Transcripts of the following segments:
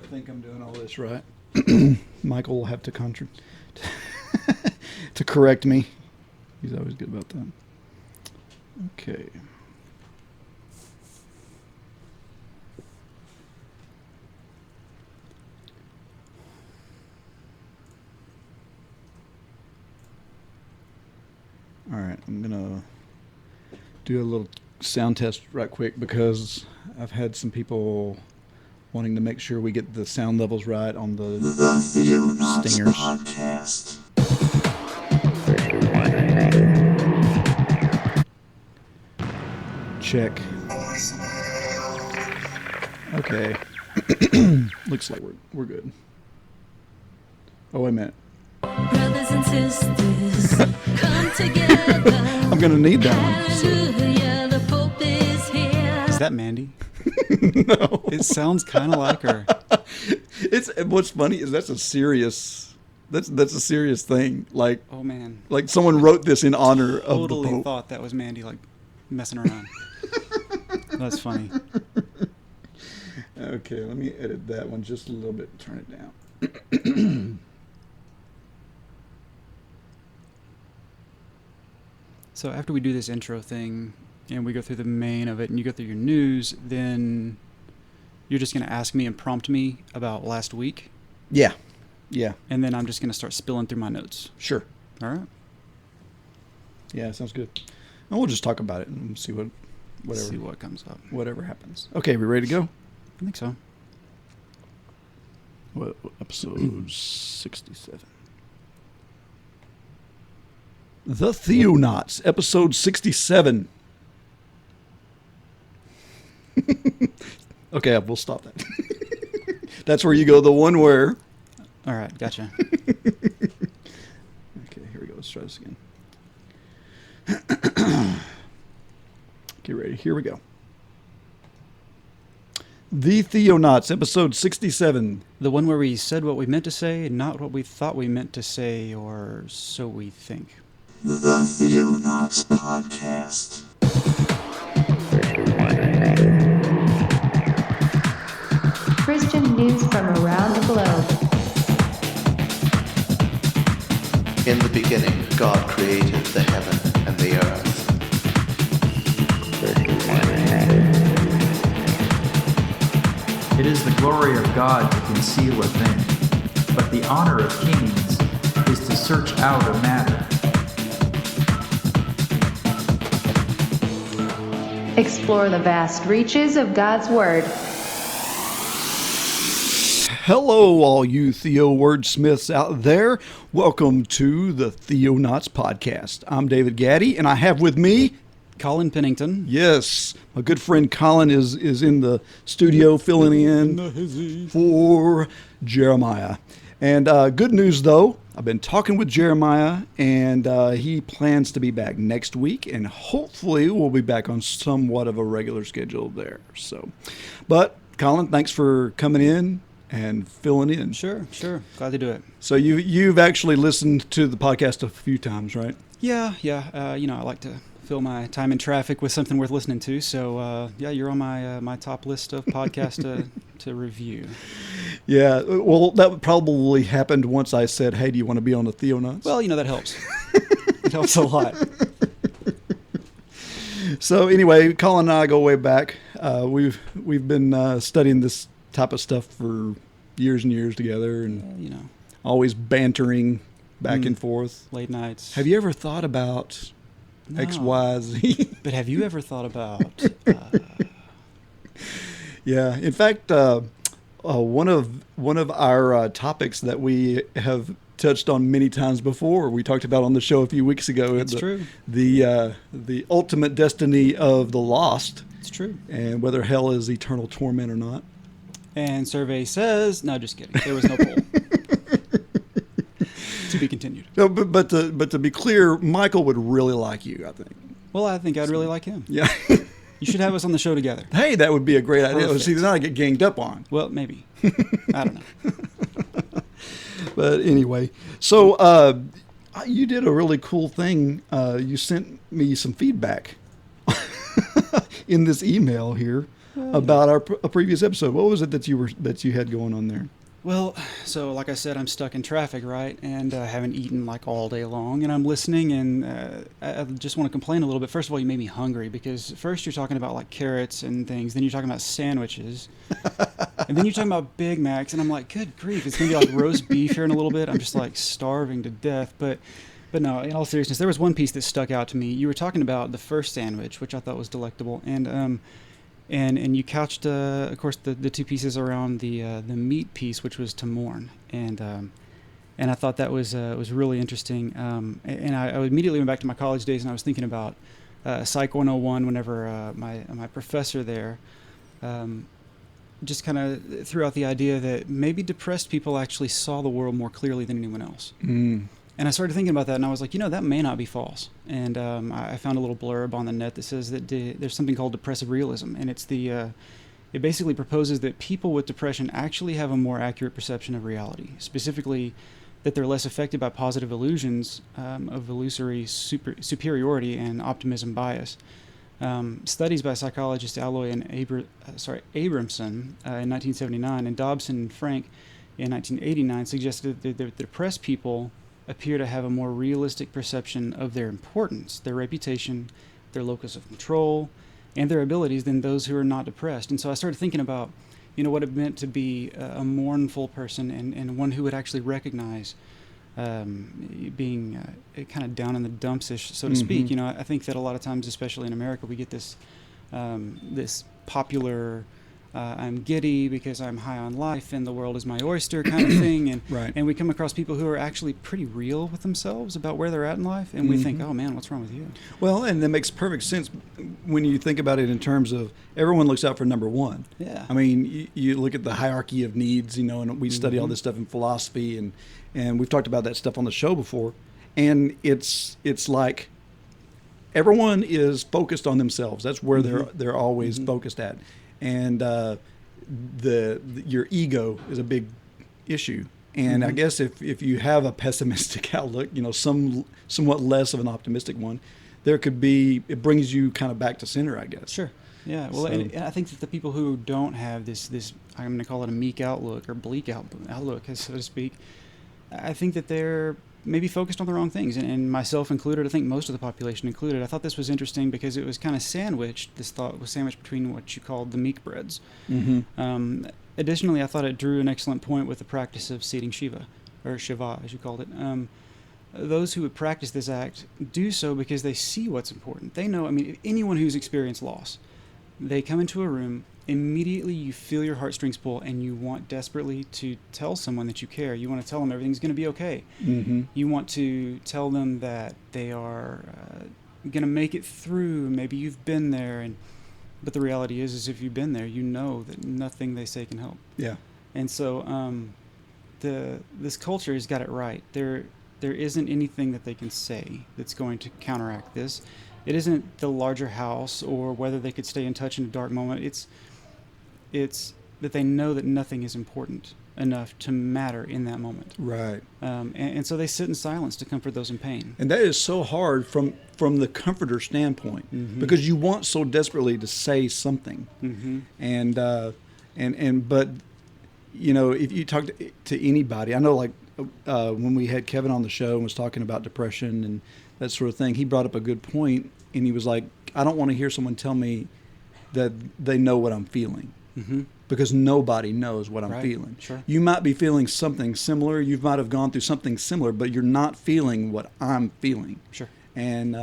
think I'm doing all this right. Michael will have to to correct me. He's always good about that. Okay. All right, I'm gonna do a little sound test right quick because I've had some people wanting to make sure we get the sound levels right on the stingers. Podcast. Check. Okay. Looks like we're good. Oh, wait a minute. Brothers and sisters, come together. I'm gonna need that one. So. The Pope is here. Is that Mandy? No. It sounds kind of like her. It's what's funny is that's a serious thing. Like, oh man, like someone wrote this in honor of the Pope. Totally thought that was Mandy, like messing around. That's funny. Okay, let me edit that one just a little bit and turn it down. So after we do this intro thing and we go through the main of it and you go through your news, then you're just going to ask me and prompt me about last week? Yeah. Yeah. And then I'm just going to start spilling through my notes. Sure. All right. Yeah, sounds good. And we'll just talk about it and see whatever. See what comes up. Whatever happens. Okay, we ready to go? I think so. What episode 67? The Theonauts, episode 67. Okay, we'll stop that. That's where you go, the one where. All right, gotcha. Okay, here we go. Let's try this again. Get ready. Here we go. The Theonauts, episode 67. The one where we said what we meant to say, not what we thought we meant to say, or so we think. The Theonauts Podcast. Christian news from around the globe. In the beginning, God created the heaven and the earth. It is the glory of God to conceal a thing, but the honor of kings is to search out a matter. Explore the vast reaches of God's Word. Hello, all you Theo wordsmiths out there. Welcome to the Theonauts Podcast. I'm David Gaddy, and I have with me Colin Pennington. Yes, my good friend Colin is in the studio filling in for Jeremiah. And good news, though, I've been talking with Jeremiah, and he plans to be back next week, and hopefully we'll be back on somewhat of a regular schedule there. So, but Colin, thanks for coming in and filling in. Sure. Glad to do it. So you've actually listened to the podcast a few times, right? Yeah. I like to fill my time in traffic with something worth listening to. So, you're on my top list of podcasts to review. Yeah, well, that probably happened once I said, hey, do you want to be on the Theonauts? Well, that helps. It helps a lot. So anyway, Colin and I go way back. We've been studying this type of stuff for years and years together, and always bantering back and forth. Late nights. Have you ever thought about X, Y, Z? But have you ever thought about... Yeah, in fact, one of our topics that we have touched on many times before, we talked about on the show a few weeks ago. It's true. The ultimate destiny of the lost. It's true. And whether hell is eternal torment or not. And survey says, no, just kidding. There was no poll. To be continued. No, but to be clear, Michael would really like you, I think. Well, I think I'd really like him. Yeah. You should have us on the show together. Hey, that would be a great idea. Perfect. See, then I get ganged up on. Well, maybe. I don't know. But anyway, so you did a really cool thing. You sent me some feedback in this email here. about a previous episode. What was it that you had going on there? Well, so like I said, I'm stuck in traffic, right? And I haven't eaten like all day long, and I'm listening, and I just want to complain a little bit. First of all, you made me hungry because first you're talking about like carrots and things, then you're talking about sandwiches, and then you're talking about Big Macs, and I'm like, good grief, it's gonna be like roast beef here in a little bit. I'm just like starving to death, but no, in all seriousness, there was one piece that stuck out to me. You were talking about the first sandwich, which I thought was delectable, and you couched, of course, the two pieces around the meat piece, which was to mourn, and I thought that was really interesting. And I immediately went back to my college days, and I was thinking about Psych 101. Whenever my professor there just kind of threw out the idea that maybe depressed people actually saw the world more clearly than anyone else. Mm. And I started thinking about that, and I was like, that may not be false. And I found a little blurb on the net that says that there's something called depressive realism, and it basically proposes that people with depression actually have a more accurate perception of reality, specifically that they're less affected by positive illusions of illusory superiority and optimism bias. Studies by psychologists Alloy and Abramson in 1979 and Dobson and Frank in 1989 suggested that the depressed people appear to have a more realistic perception of their importance, their reputation, their locus of control, and their abilities than those who are not depressed. And so I started thinking about, what it meant to be a mournful person and one who would actually recognize being kind of down in the dumps-ish, so to speak. I think that a lot of times, especially in America, we get this popular I'm giddy because I'm high on life and the world is my oyster kind of thing. And Right. and we come across people who are actually pretty real with themselves about where they're at in life. And we think, oh man, what's wrong with you? Well, and that makes perfect sense when you think about it in terms of everyone looks out for number one. Yeah. I mean, you look at the hierarchy of needs, and we study all this stuff in philosophy, and we've talked about that stuff on the show before. And it's like everyone is focused on themselves. That's where they're always focused at. And your ego is a big issue. And I guess if you have a pessimistic outlook, somewhat less of an optimistic one, it brings you kind of back to center, I guess. Sure. Yeah. Well, So- and I think that the people who don't have this I'm going to call it a meek outlook or bleak outlook, so to speak, I think that they're maybe focused on the wrong things, and myself included. I think most of the population included. I thought this was interesting because it was kind of sandwiched. This thought was sandwiched between what you called the meek breads. Additionally, I thought it drew an excellent point with the practice of seating Shiva, or Shiva, as you called it. Those who would practice this act do so because they see what's important. They know, anyone who's experienced loss, they come into a room, immediately you feel your heartstrings pull and you want desperately to tell someone that you care. You want to tell them everything's going to be okay. You want to tell them that they are going to make it through. Maybe you've been there, but the reality is if you've been there, you know that nothing they say can help. Yeah. And so this culture has got it right. There isn't anything that they can say that's going to counteract this. It isn't the larger house or whether they could stay in touch in a dark moment. It's that they know that nothing is important enough to matter in that moment. Right. And so they sit in silence to comfort those in pain. And that is so hard from the comforter standpoint because you want so desperately to say something. But if you talk to anybody, I know like when we had Kevin on the show and was talking about depression and that sort of thing, he brought up a good point, and he was like, I don't want to hear someone tell me that they know what I'm feeling. Because nobody knows what I'm feeling. Sure. You might be feeling something similar. You might have gone through something similar, but you're not feeling what I'm feeling. Sure. And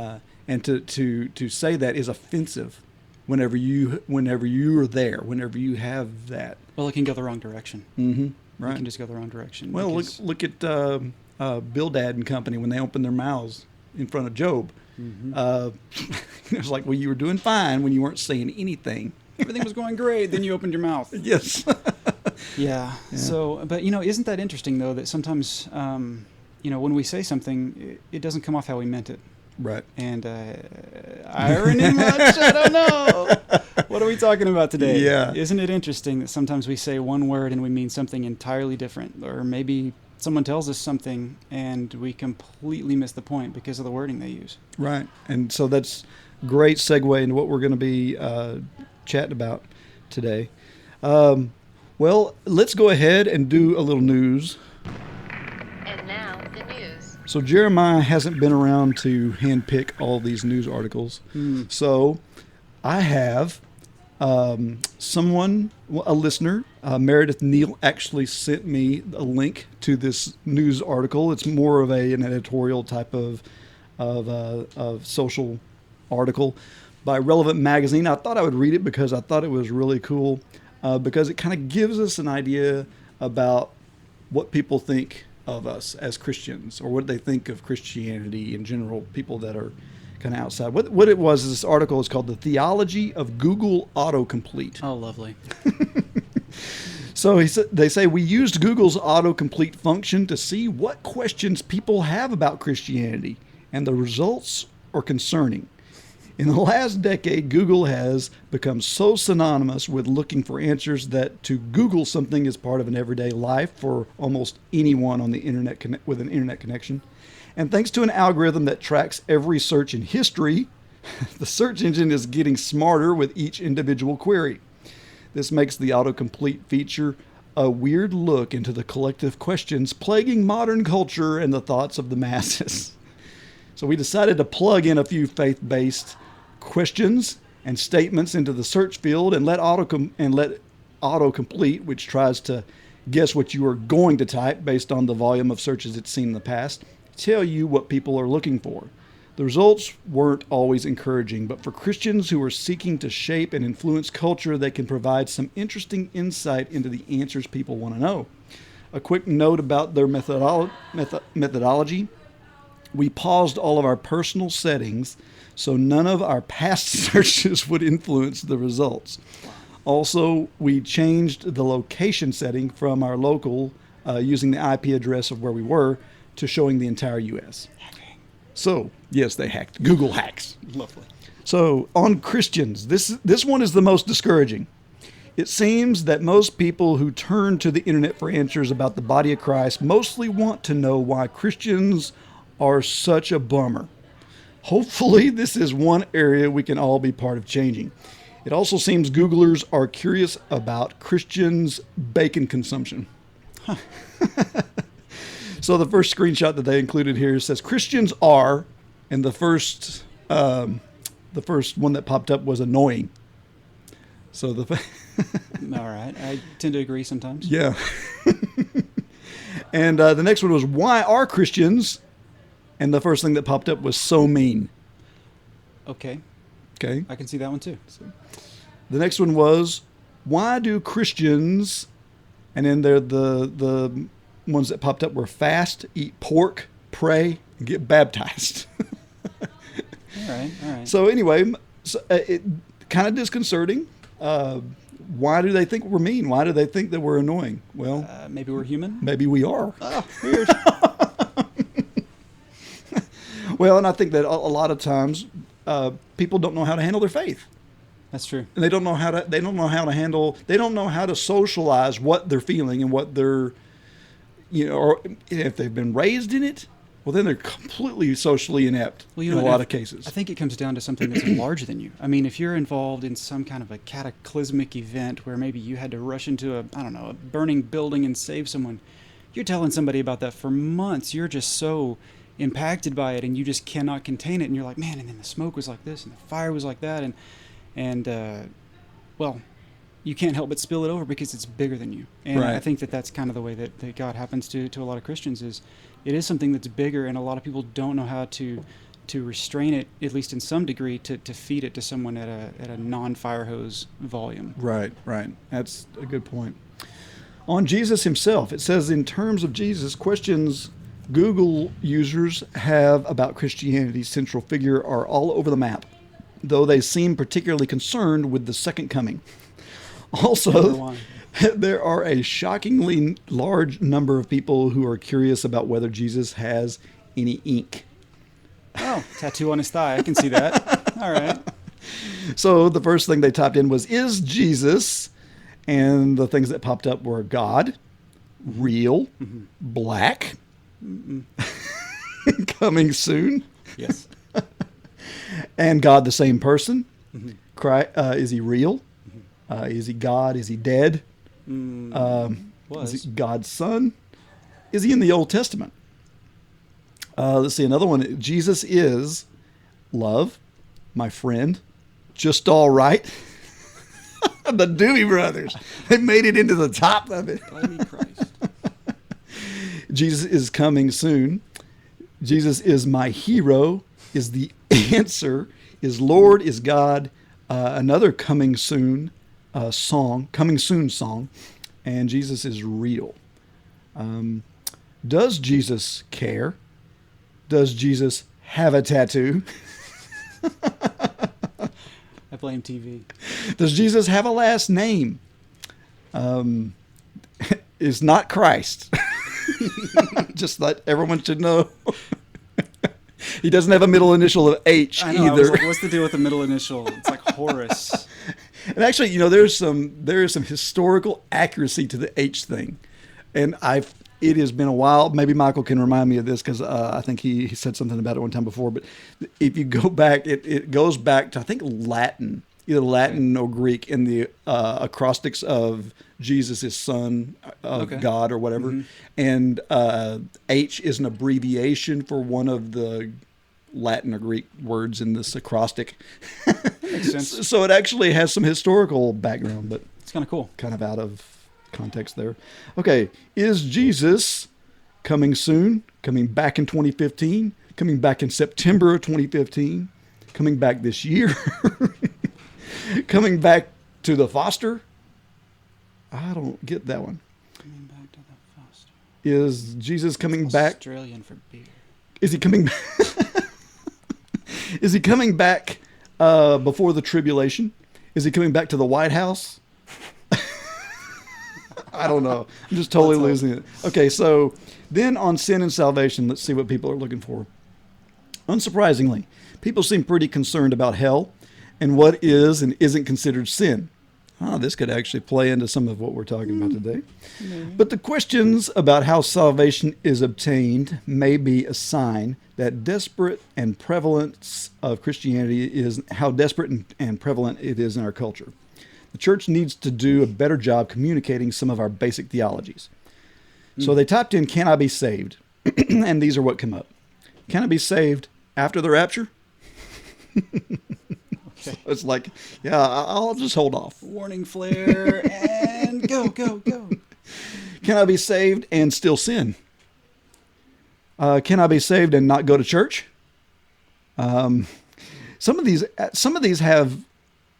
to say that is offensive whenever you are there, whenever you have that. Well, it can go the wrong direction. Right. It can just go the wrong direction. Well, because- look at Bildad and company when they opened their mouths in front of Job. It was like, well, you were doing fine when you weren't saying anything. everything was going great, then you opened your mouth. Yes. Yeah. So, but isn't that interesting though that sometimes, when we say something, it doesn't come off how we meant it. Right. And irony much? I don't know. What are we talking about today? Yeah. Isn't it interesting that sometimes we say one word and we mean something entirely different, or maybe someone tells us something and we completely miss the point because of the wording they use. Right. And so that's great segue into what we're going to be chatting about today. Well, let's go ahead and do a little news. And now the news. So Jeremiah hasn't been around to handpick all these news articles. So I have someone, a listener, Meredith Neal, actually sent me a link to this news article. It's more of an editorial type of social article by Relevant Magazine. I thought I would read it because I thought it was really cool, because it kind of gives us an idea about what people think of us as Christians, or what they think of Christianity in general, people that are kind of outside. What it was, this article is called The Theology of Google Autocomplete. Oh, lovely. So they say, we used Google's autocomplete function to see what questions people have about Christianity, and the results are concerning. In the last decade, Google has become so synonymous with looking for answers that to Google something is part of an everyday life for almost anyone on the internet with an internet connection. And thanks to an algorithm that tracks every search in history, the search engine is getting smarter with each individual query. This makes the autocomplete feature a weird look into the collective questions plaguing modern culture and the thoughts of the masses. So we decided to plug in a few faith-based questions and statements into the search field and let autocomplete, which tries to guess what you are going to type based on the volume of searches it's seen in the past, tell you what people are looking for. The results weren't always encouraging, but for Christians who are seeking to shape and influence culture, they can provide some interesting insight into the answers people want to know. A quick note about their methodology. We paused all of our personal settings so none of our past searches would influence the results. Also, we changed the location setting from our local, using the IP address of where we were, to showing the entire U.S. So, yes, they hacked. Google hacks. Lovely. So, on Christians, this one is the most discouraging. It seems that most people who turn to the internet for answers about the body of Christ mostly want to know why Christians are such a bummer. Hopefully, this is one area we can all be part of changing. It also seems Googlers are curious about Christians' bacon consumption. Huh. So the first screenshot that they included here says Christians are, and the first one that popped up was annoying. So all right, I tend to agree sometimes. Yeah. And the next one was, why are Christians? And the first thing that popped up was so mean. Okay. Okay. I can see that one too. The next one was, why do Christians? And then there the ones that popped up were fast, eat pork, pray, and get baptized. All right. So anyway, it kind of disconcerting. Why do they think we're mean? Why do they think that we're annoying? Well, maybe we're human. Maybe we are. Oh, weird. Well, and I think that a lot of times people don't know how to handle their faith. That's true. And they don't know how to socialize what they're feeling and what they're, or if they've been raised in it, well, then they're completely socially inept in a lot of cases. I think it comes down to something that's larger than you. I mean, if you're involved in some kind of a cataclysmic event where maybe you had to rush into a burning building and save someone, you're telling somebody about that for months. You're just so impacted by it, and you just cannot contain it. And you're like, man, and then the smoke was like this, and the fire was like that, and well, you can't help but spill it over because it's bigger than you. And right. I think that's kind of the way that God happens to a lot of Christians. Is it is something that's bigger, and a lot of people don't know how to restrain it, at least in some degree, to feed it to someone at a non-fire hose volume. Right. That's a good point. On Jesus himself, it says, in terms of Jesus, questions Google users have about Christianity's central figure are all over the map, though they seem particularly concerned with the second coming. Also, there are a shockingly large number of people who are curious about whether Jesus has any ink. Oh, tattoo on his thigh. I can see that. All right. So the first thing they typed in was, is Jesus? And the things that popped up were God, real, black, coming soon. Yes. And God the same person. Is he real? Is he God? Is he dead? Was. Is he God's son? Is he in the Old Testament? Let's see, another one. Jesus is love, my friend, just all right. The Doobie Brothers. They made it into the top of it. Bloody Christ. Jesus is coming soon. Jesus is my hero, is the answer, is Lord, is God. Another coming soon song, and Jesus is real. Does Jesus care? Does Jesus have a tattoo? I blame TV. Does Jesus have a last name? Is not Christ. Just that everyone should know. He doesn't have a middle initial of H I know, either. I was like, what's the deal with the middle initial? It's like Horace. And actually, there is some historical accuracy to the H thing, and it has been a while. Maybe Michael can remind me of this because I think he said something about it one time before. But if you go back, it goes back to I think Latin, either Latin or Greek, in the acrostics of Jesus is Son of God or whatever, and H is an abbreviation for one of the Latin or Greek words in this acrostic. Makes sense. So it actually has some historical background, but It's kind of cool. kind of out of context there. Okay, is Jesus coming soon? Coming back in 2015? Coming back in September of 2015? Coming back this year? Coming back to the Foster? I don't get that one. Coming back to the Foster. Is Jesus coming back? Australian for beer. Is he coming back? Is he coming back before the tribulation? Is he coming back to the White House? I don't know. I'm just totally losing it. Okay, so then on sin and salvation, let's see what people are looking for. Unsurprisingly, people seem pretty concerned about hell and what is and isn't considered sin. This could actually play into some of what we're talking about today. But the questions about how salvation is obtained may be a sign that desperate and prevalence of Christianity is how desperate and prevalent it is in our culture. The church needs to do a better job communicating some of our basic theologies. So they typed in, can I be saved? And these are what come up. Can I be saved after the rapture? So it's like, yeah, I'll just hold off. Warning flare and go. Can I be saved and still sin? Can I be saved and not go to church? Some of these have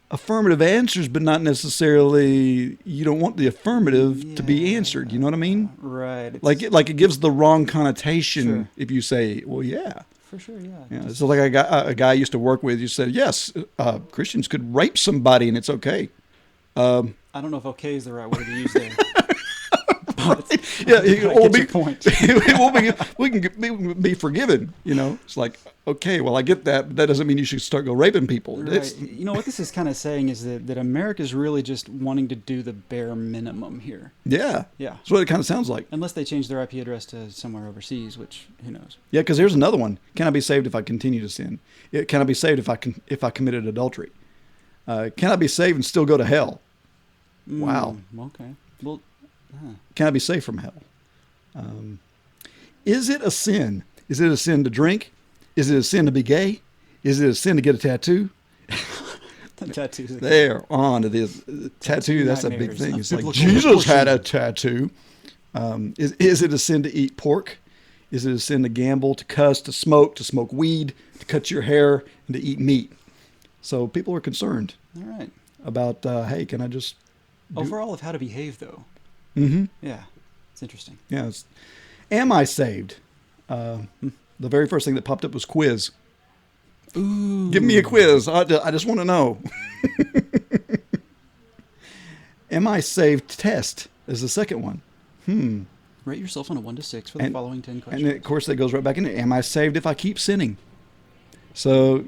affirmative answers, but not necessarily. You don't want the affirmative to be answered. You know what I mean? Right. Like it gives the wrong connotation Sure. if you say, "Well, yeah." For sure, yeah. Yeah, so like a guy I used to work with, you said, yes, Christians could rape somebody and it's okay. I don't know if okay is the right word to use there. Yeah, I get your point. we can be forgiven. It's like, okay, well, I get that, but that doesn't mean you should start go raping people. Right. You know what this is kind of saying is that America's really just wanting to do the bare minimum here. Yeah, Yeah. that's what it kind of sounds like. Unless they change their IP address to somewhere overseas, which who knows. Yeah, because here's another one. Can I be saved if I continue to sin? Can I be saved if I committed adultery? Can I be saved and still go to hell? Wow. Okay. Well. Can I be saved from hell? Is it a sin? Is it a sin to drink? Is it a sin to be gay? Is it a sin to get a tattoo? The tattoos. They're on to this tattoo. That's a big nightmares thing. of It's like biblical Jesus proportion. had a tattoo. Is it a sin to eat pork? Is it a sin to gamble, to cuss, to smoke weed, to cut your hair, and to eat meat? So people are concerned All right. about, hey, can I just... Overall of how to behave, though. Mm-hmm. Yeah. It's interesting. Yeah. Am I saved? The very first thing that popped up was quiz. Ooh. Give me a quiz. I just want to know. Am I saved? Test is the second one. Rate yourself on a 1 to 6 for the following 10 questions. And of course, that goes right back into, am I saved if I keep sinning? So,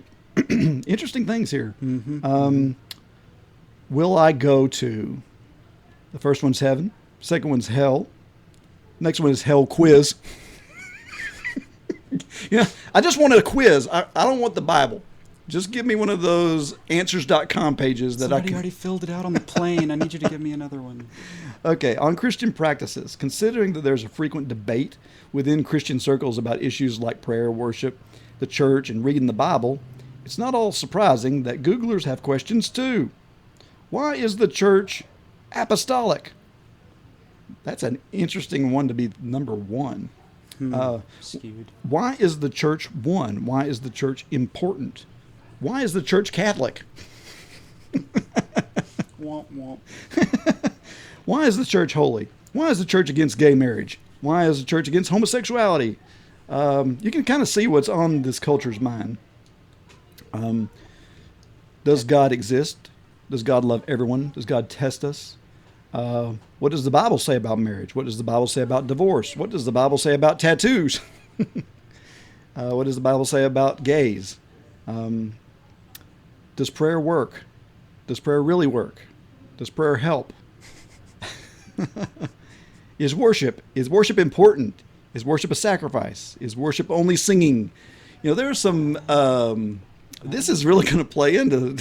interesting things here. Will I go to, the first one's heaven, second one's hell, next one is hell quiz. I just wanted a quiz. I don't want the Bible. Just give me one of those answers.com pages that I Somebody can... already filled it out on the plane. I need you to give me another one. Okay, on Christian practices, considering that there's a frequent debate within Christian circles about issues like prayer, worship, the church, and reading the Bible, it's not all surprising that Googlers have questions too. Why is the church apostolic? That's an interesting one to be number one. Skewed. Why is the church one? Why is the church important? Why is the church Catholic? Womp womp. Why is the church holy? Why is the church against gay marriage? Why is the church against homosexuality? You can kind of see what's on this culture's mind. Does God exist? Does God love everyone? Does God test us? What does the Bible say about marriage? What does the Bible say about divorce? What does the Bible say about tattoos? What does the Bible say about gays? Does prayer work? Does prayer really work? Does prayer help? Is worship important? Is worship a sacrifice? Is worship only singing? You know, there's some, this is really going to play into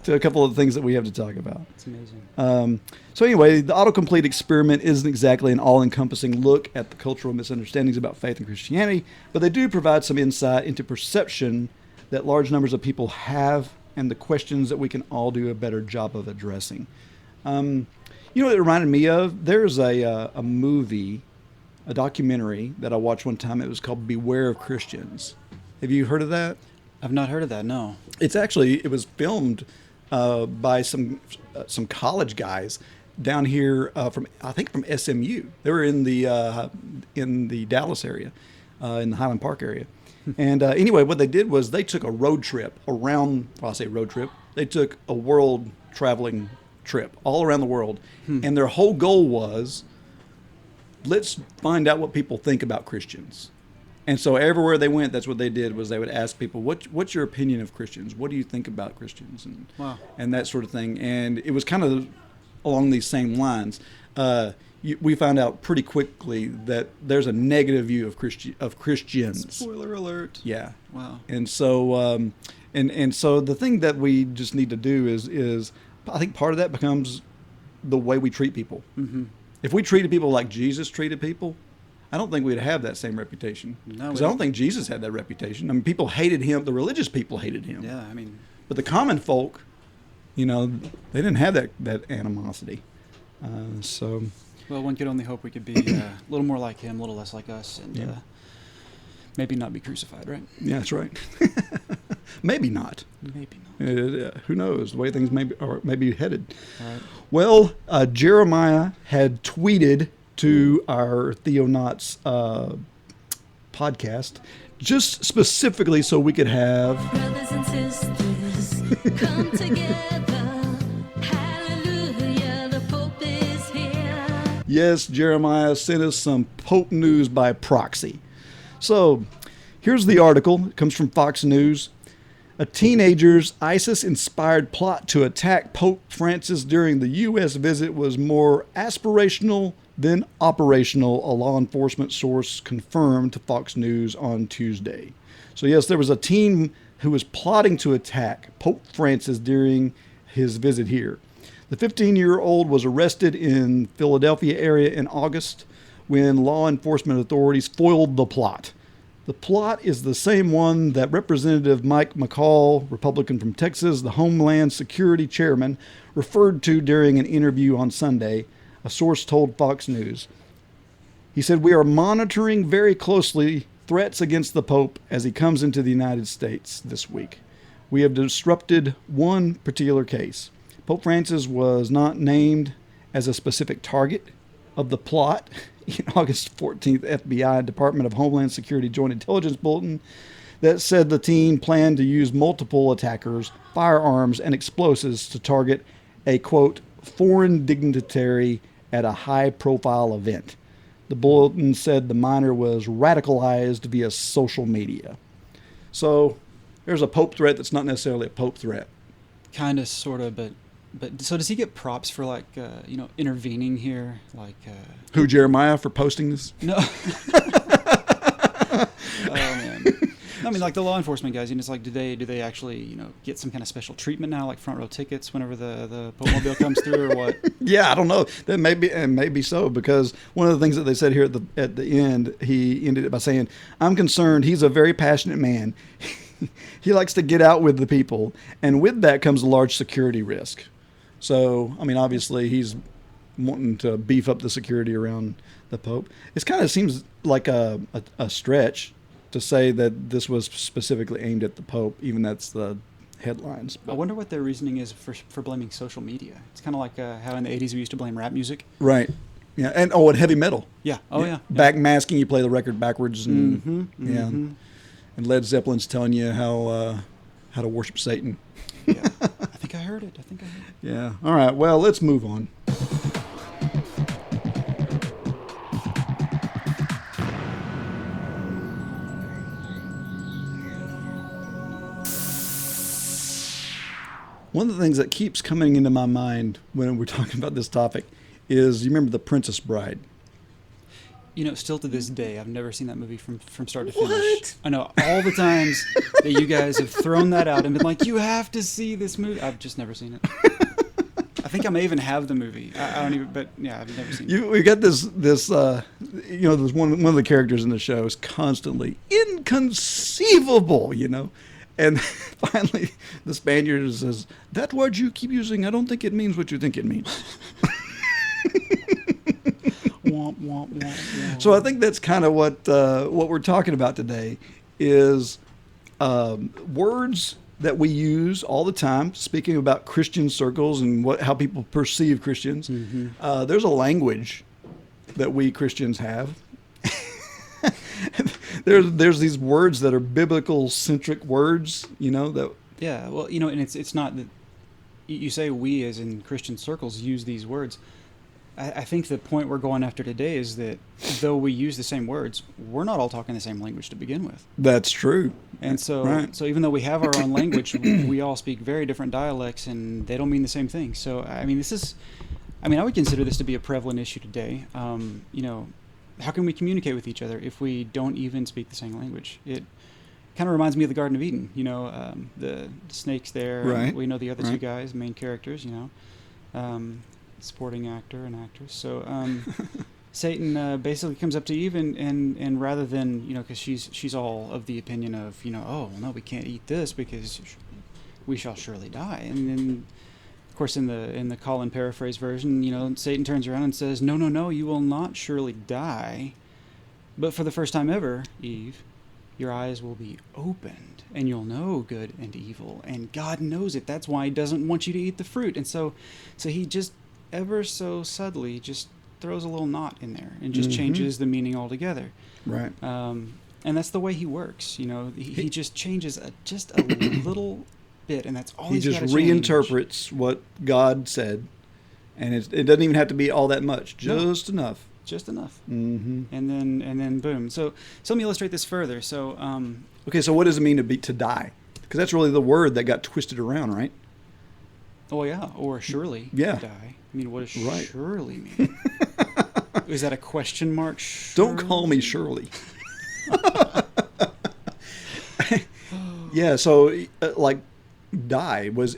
to a couple of things that we have to talk about. It's amazing. So anyway, the autocomplete experiment isn't exactly an all-encompassing look at the cultural misunderstandings about faith and Christianity, but they do provide some insight into perception that large numbers of people have and the questions that we can all do a better job of addressing. You know what it reminded me of? There's a movie, a documentary that I watched one time. It was called Beware of Christians. Have you heard of that? I've not heard of that, no. It was filmed by some college guys down here from SMU. They were in the Dallas area, in the Highland Park area. And anyway, what they did was they took a road trip around. Well, I say road trip. They took a world traveling trip all around the world, and their whole goal was, let's find out what people think about Christians. And so everywhere they went, that's what they did, was they would ask people, what's your opinion of Christians? What do you think about Christians? And Wow. and that sort of thing. And it was kind of along these same lines. We found out pretty quickly that there's a negative view of Christians. Spoiler alert. Yeah. Wow. And so and so the thing that we just need to do is I think part of that becomes the way we treat people. Mm-hmm. If we treated people like Jesus treated people, I don't think we'd have that same reputation. No, Because I don't think Jesus had that reputation. I mean, people hated him. The religious people hated him. Yeah, I mean, But the common folk, you know, they didn't have that animosity. So well, one could only hope we could be a little more like him, a little less like us, and Yeah. maybe not be crucified, right? yeah, that's right. Maybe not. Maybe not. Who knows? The way things may be headed. All right. Well, Jeremiah had tweeted to our Theonauts podcast, just specifically so we could have... Brothers and sisters, come together. Hallelujah, the Pope is here. Yes, Jeremiah sent us some Pope news by proxy. So, here's the article. It comes from Fox News. A teenager's ISIS-inspired plot to attack Pope Francis during the U.S. visit was more aspirational than operational, a law enforcement source confirmed to Fox News on Tuesday. So yes, there was a teen who was plotting to attack Pope Francis during his visit here. The 15-year-old was arrested in Philadelphia area in August when law enforcement authorities foiled the plot. The plot is the same one that Representative Mike McCall, Republican from Texas, the Homeland Security chairman, referred to during an interview on Sunday, a source told Fox News. He said, "We are monitoring very closely threats against the Pope as he comes into the United States this week. We have disrupted one particular case. Pope Francis was not named as a specific target of the plot." In August 14th, FBI Department of Homeland Security Joint Intelligence Bulletin that said the team planned to use multiple attackers, firearms, and explosives to target a, quote, foreign dignitary at a high-profile event. The bulletin said the minor was radicalized via social media. So there's a Pope threat that's not necessarily a Pope threat. Kind of, sort of, but so does he get props for intervening here? Who, Jeremiah, for posting this? No. Oh man. I mean, like the law enforcement guys, it's like, do they actually, get some kind of special treatment now, like front row tickets whenever the Pope Mobile comes through, or what? Yeah, I don't know. That may be so, because one of the things that they said here at the end, he ended it by saying, "I'm concerned. He's a very passionate man. He likes to get out with the people, and with that comes a large security risk." So, I mean, obviously, he's wanting to beef up the security around the Pope. It kind of seems like a stretch to say that this was specifically aimed at the Pope, even that's the headlines. I wonder what their reasoning is for blaming social media. It's kind of like how in the 80s we used to blame rap music. Right. Yeah. And heavy metal. Yeah. Oh, yeah. Backmasking, you play the record backwards. And, yeah. And Led Zeppelin's telling you how to worship Satan. Yeah. I think I heard it. Yeah. All right. Well, let's move on. One of the things that keeps coming into my mind when we're talking about this topic is, you remember The Princess Bride? Still to this day, I've never seen that movie from start to finish. What? I know all the times that you guys have thrown that out and been like, you have to see this movie. I've just never seen it. I think I may even have the movie. I don't even, but yeah, I've never seen it. We got this there's one of the characters in the show is constantly inconceivable, And finally, the Spaniard says, "That word you keep using, I don't think it means what you think it means." Womp, womp, womp, womp. So I think that's kind of what we're talking about today is words that we use all the time, speaking about Christian circles and how people perceive Christians. Mm-hmm. There's a language that we Christians have. There's these words that are biblical centric words, that. Yeah, well, and it's not that you say we as in Christian circles use these words. I think the point we're going after today is that though we use the same words, we're not all talking the same language to begin with. That's true. And so, right. So even though we have our own language, we all speak very different dialects, and they don't mean the same thing. So, I would consider this to be a prevalent issue today. How can we communicate with each other if we don't even speak the same language? It kind of reminds me of the Garden of Eden. The snake's there. Right. We know the other two guys, main characters. Supporting actor and actress. So Satan basically comes up to Eve and rather than because she's all of the opinion of oh no, we can't eat this because we shall surely die. And then of course in the Colin paraphrase version, Satan turns around and says, no, you will not surely die, but for the first time ever, Eve, your eyes will be opened and you'll know good and evil, and God knows it. That's why he doesn't want you to eat the fruit. And so he just ever so subtly just throws a little knot in there and just changes the meaning altogether. Right. And that's the way he works. He just changes just a little bit, and that's all he he's just got to change. reinterprets what God said, and it doesn't even have to be all that much, just enough. Just enough. Mm-hmm. And then boom. So let me illustrate this further. So okay, so what does it mean to die? Because that's really the word that got twisted around, right? Oh yeah, or surely die. What does surely mean? Is that a question mark? Don't call me Shirley. Yeah, so die was,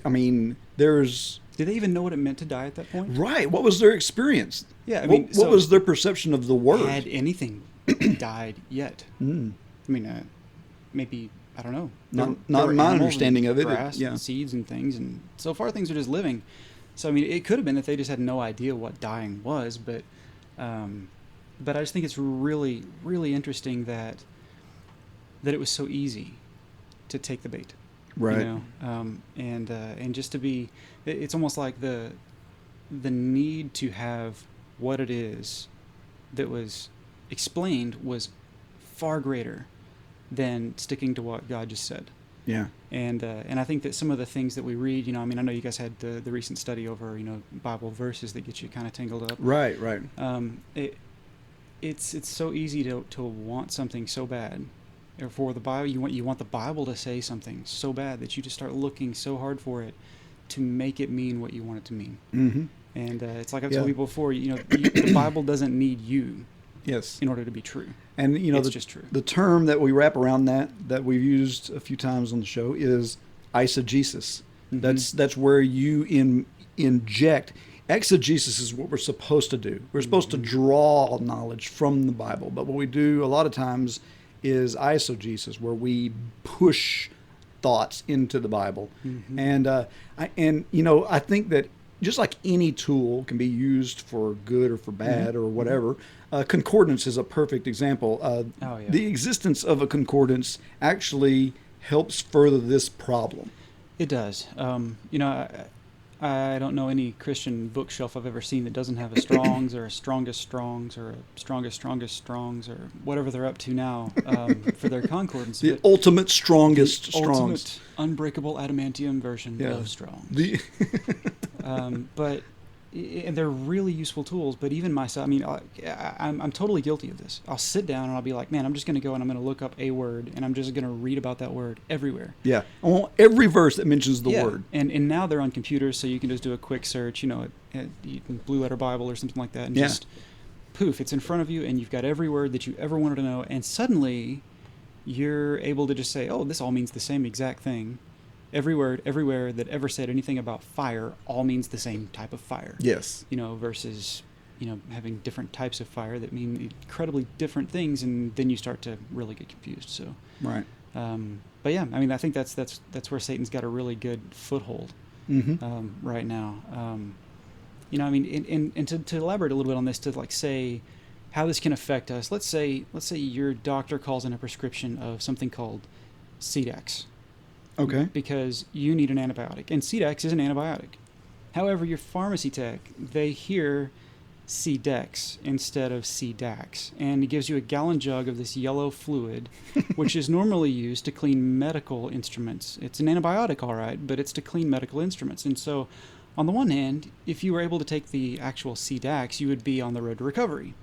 there's... Did they even know what it meant to die at that point? Right. What was their experience? Yeah, what was their perception of the word? Had anything died yet? Maybe, I don't know. Not my understanding of it. Grass and seeds and things, and so far things are just living. So it could have been that they just had no idea what dying was, but I just think it's really, really interesting that it was so easy to take the bait, right? And just to be, it's almost like the need to have what it is that was explained was far greater than sticking to what God just said. Yeah. And I think that some of the things that we read, I know you guys had the recent study over, Bible verses that get you kind of tangled up. Right. It's so easy to want something so bad, or for the Bible, you want the Bible to say something so bad that you just start looking so hard for it to make it mean what you want it to mean. Mm-hmm. And it's like I've told people before, the Bible doesn't need you Yes. in order to be true. And It's the, just true. the term that we wrap around that we've used a few times on the show is eisegesis. That's where you inject. Exegesis is what we're supposed to do. We're supposed to draw knowledge from the Bible, but what we do a lot of times is eisegesis, where we push thoughts into the Bible. And I think that just like any tool can be used for good or for bad or whatever, concordance is a perfect example. The existence of a concordance actually helps further this problem. It does. I don't know any Christian bookshelf I've ever seen that doesn't have a Strong's or a Strongest Strong's or a Strongest Strong's or whatever they're up to now for their concordance. The ultimate strongest the Strong's. ultimate unbreakable adamantium version of Strong's. And they're really useful tools. But even myself, I'm totally guilty of this. I'll sit down and I'll be like, man, I'm just going to go and I'm going to look up a word and I'm just going to read about that word everywhere. Yeah, I want every verse that mentions the word. And now they're on computers, so you can just do a quick search, at Blue Letter Bible or something like that, and just poof, it's in front of you, and you've got every word that you ever wanted to know, and suddenly you're able to just say, oh, this all means the same exact thing. Every word, everywhere that ever said anything about fire all means the same type of fire. Yes. Versus, having different types of fire that mean incredibly different things, and then you start to really get confused. So. Right. But yeah, I think that's where Satan's got a really good foothold right now. And to elaborate a little bit on this, to say how this can affect us. Let's say your doctor calls in a prescription of something called Cedex. Okay. Because you need an antibiotic, and Cedex is an antibiotic. However, your pharmacy tech, they hear Cedex instead of Cedax, and it gives you a gallon jug of this yellow fluid, which is normally used to clean medical instruments. It's an antibiotic, all right, but it's to clean medical instruments. And so, on the one hand, if you were able to take the actual Cedax, you would be on the road to recovery.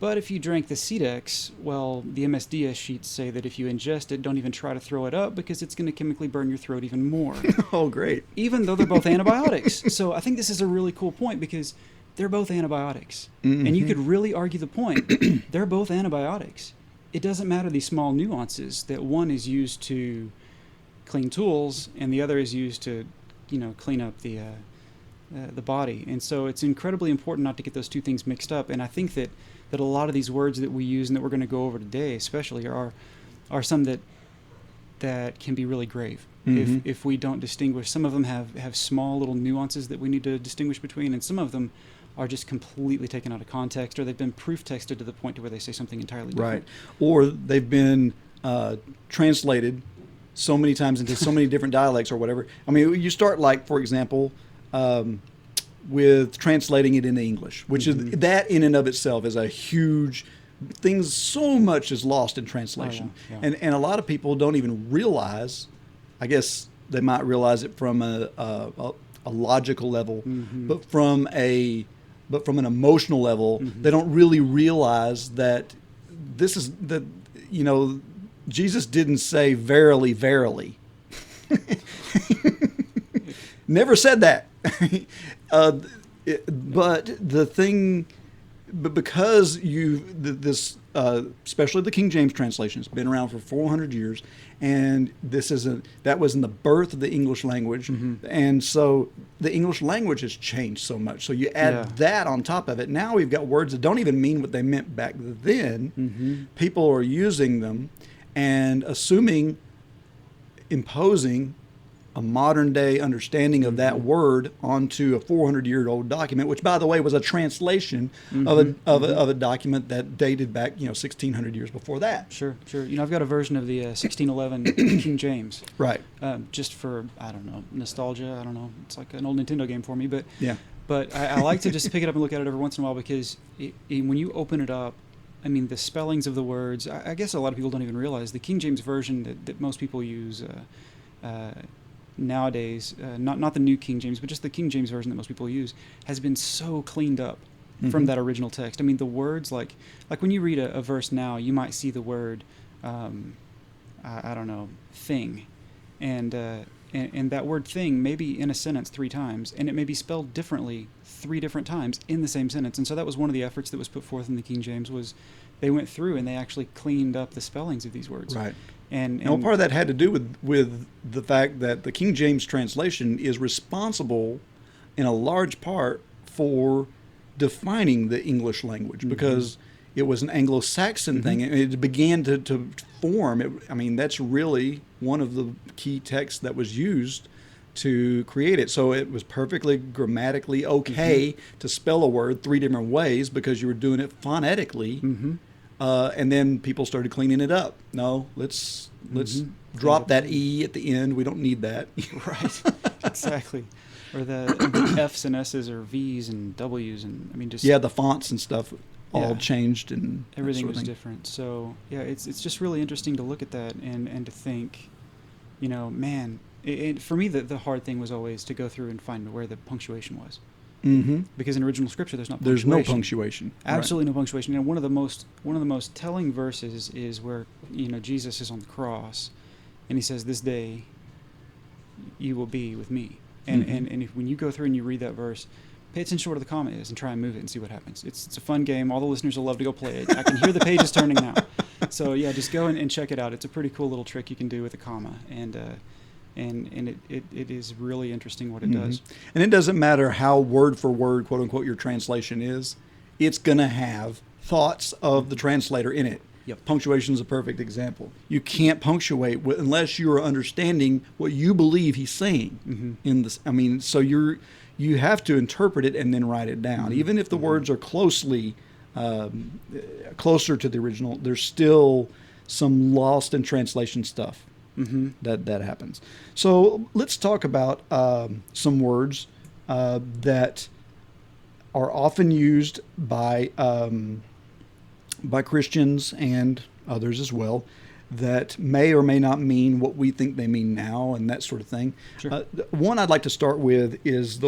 But if you drank the Cedex, well, the MSDS sheets say that if you ingest it, don't even try to throw it up because it's going to chemically burn your throat even more. Oh, great. Even though they're both antibiotics. So I think this is a really cool point because they're both antibiotics. And you could really argue the point. They're both antibiotics. It doesn't matter these small nuances that one is used to clean tools and the other is used to, clean up the body. And so it's incredibly important not to get those two things mixed up. And I think that a lot of these words that we use and that we're going to go over today especially are some that can be really grave if we don't distinguish. Some of them have small little nuances that we need to distinguish between, and some of them are just completely taken out of context, or they've been proof texted to the point to where they say something entirely different. Right. Or they've been translated so many times into so many different dialects or whatever. You start for example, with translating it into English, which is that in and of itself is a huge thing. So much is lost in translation. Oh, yeah. And a lot of people don't even realize, I guess they might realize it from a logical level, but from an emotional level, they don't really realize that this is Jesus didn't say verily, verily. Never said that. But because especially the King James translation has been around for 400 years, and that was in the birth of the English language, and so the English language has changed so much. So you add that on top of it. Now we've got words that don't even mean what they meant back then. People are using them and imposing a modern day understanding of that word onto a 400-year-old document, which, by the way, was a translation of a document that dated back 1600 years before that. Sure. I've got a version of the 1611 King James. Right. Just for, I don't know, nostalgia. I don't know. It's like an old Nintendo game for me, but yeah. But I like to just pick it up and look at it every once in a while because when you open it up, the spellings of the words. I guess a lot of people don't even realize the King James version that most people use. Nowadays, not the new King James, but just the King James version that most people use, has been so cleaned up from that original text. The words, like when you read a verse now, you might see the word, I don't know, thing, and and that word thing may be in a sentence 3 times, and it may be spelled differently 3 different times in the same sentence. And so that was one of the efforts that was put forth in the King James, was they went through and they actually cleaned up the spellings of these words. Right. And Now, part of that had to do with the fact that the King James translation is responsible in a large part for defining the English language, because it was an Anglo-Saxon thing, and it began to form. I mean, that's really one of the key texts that was used to create it. So it was perfectly grammatically okay to spell a word 3 different ways because you were doing it phonetically. And then people started cleaning it up. No, let's drop that E at the end. We don't need that. Right. Exactly. Or the F's and S's or V's and W's, and I mean, just the fonts and stuff all Yeah. changed, and everything that sort of was thing. different. So yeah, it's just really interesting to look at that and to think, man, for me the hard thing was always to go through and find where the punctuation was, because in original scripture there's no punctuation. Absolutely no punctuation. And one of the most telling verses is where Jesus is on the cross, and he says, "This day you will be with me." And if, when you go through and you read that verse, pay attention to where the comma is and try and move it and see what happens. It's a fun game. All the listeners will love to go play it. I can hear the pages turning now. So yeah, just go and check it out. It's a pretty cool little trick you can do with a comma, and it is really interesting what it does. And it doesn't matter how word for word, quote unquote, your translation is. It's going to have thoughts of the translator in it. Yep. Punctuation is a perfect example. You can't punctuate unless you're understanding what you believe he's saying in this. I mean, so you have to interpret it and then write it down. Even if the words are closer to the original, there's still some lost in translation stuff that happens. So let's talk about some words that are often used by Christians and others as well, that may or may not mean what we think they mean now, and that sort of thing. Sure. One I'd like to start with is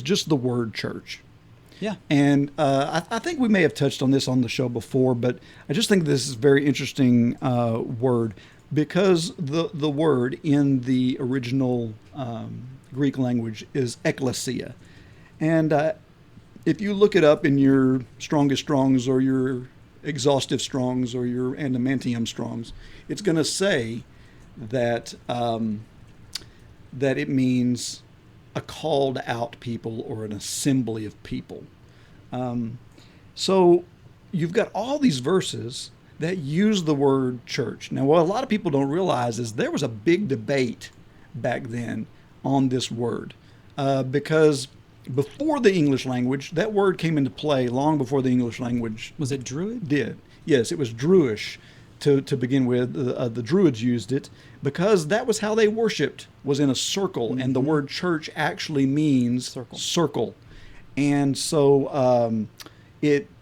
just the word church. Yeah. And I think we may have touched on this on the show before, but I just think this is a very interesting word, because the word in the original Greek language is ekklesia. And if you look it up in your Strongest Strongs or your Exhaustive Strongs or your Adamantium Strongs, it's going to say that that it means a called out people or an assembly of people. So you've got all these verses that use the word church. Now, what a lot of people don't realize is there was a big debate back then on this word, because before the English language, that word came into play long before the English language Was it Druid? did. Yes, it was Druish to begin with. The Druids used it because that was how they worshipped, was in a circle, and the word church actually means circle. And so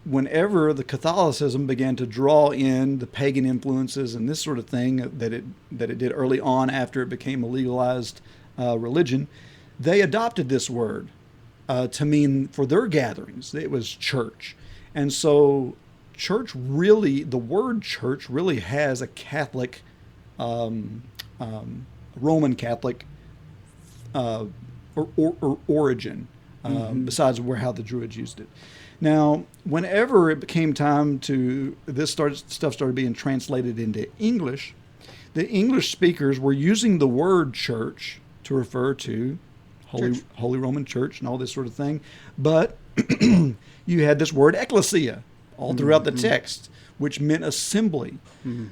whenever the Catholicism began to draw in the pagan influences and this sort of thing that it did early on after it became a legalized religion, they adopted this word to mean for their gatherings. It was church. And so the word church really has a Catholic, Roman Catholic origin, besides how the Druids used it. Now, whenever it became time stuff started being translated into English, the English speakers were using the word church to refer to Holy Roman Church and all this sort of thing. But you had this word ecclesia all throughout the text, which meant assembly.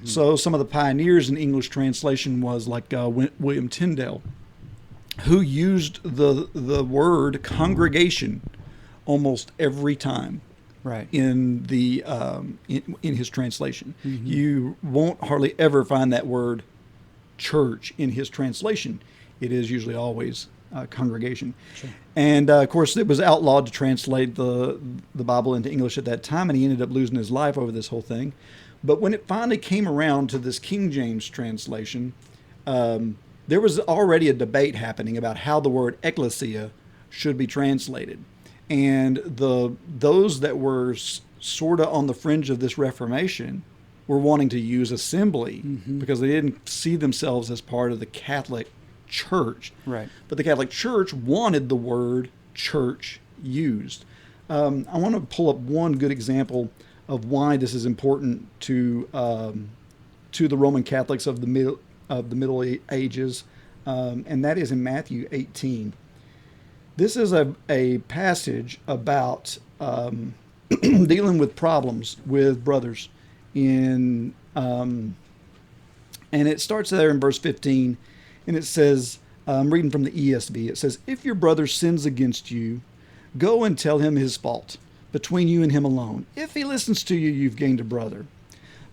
So some of the pioneers in English translation was like William Tyndale, who used the word congregation almost every time. Right. In the in his translation. You won't hardly ever find that word church in his translation. It is usually always congregation. Sure. And of course, it was outlawed to translate the Bible into English at that time, and he ended up losing his life over this whole thing. But when it finally came around to this King James translation, there was already a debate happening about how the word ecclesia should be translated. And those that were sort of on the fringe of this Reformation were wanting to use assembly because they didn't see themselves as part of the Catholic church. Right. But the Catholic Church wanted the word church used. I want to pull up one good example of why this is important to the Roman Catholics of the Middle Ages, and that is in Matthew 18. This is a passage about dealing with problems with brothers and it starts there in verse 15, and it says, I'm reading from the ESV, it says, "If your brother sins against you, go and tell him his fault, between you and him alone. If he listens to you, you've gained a brother.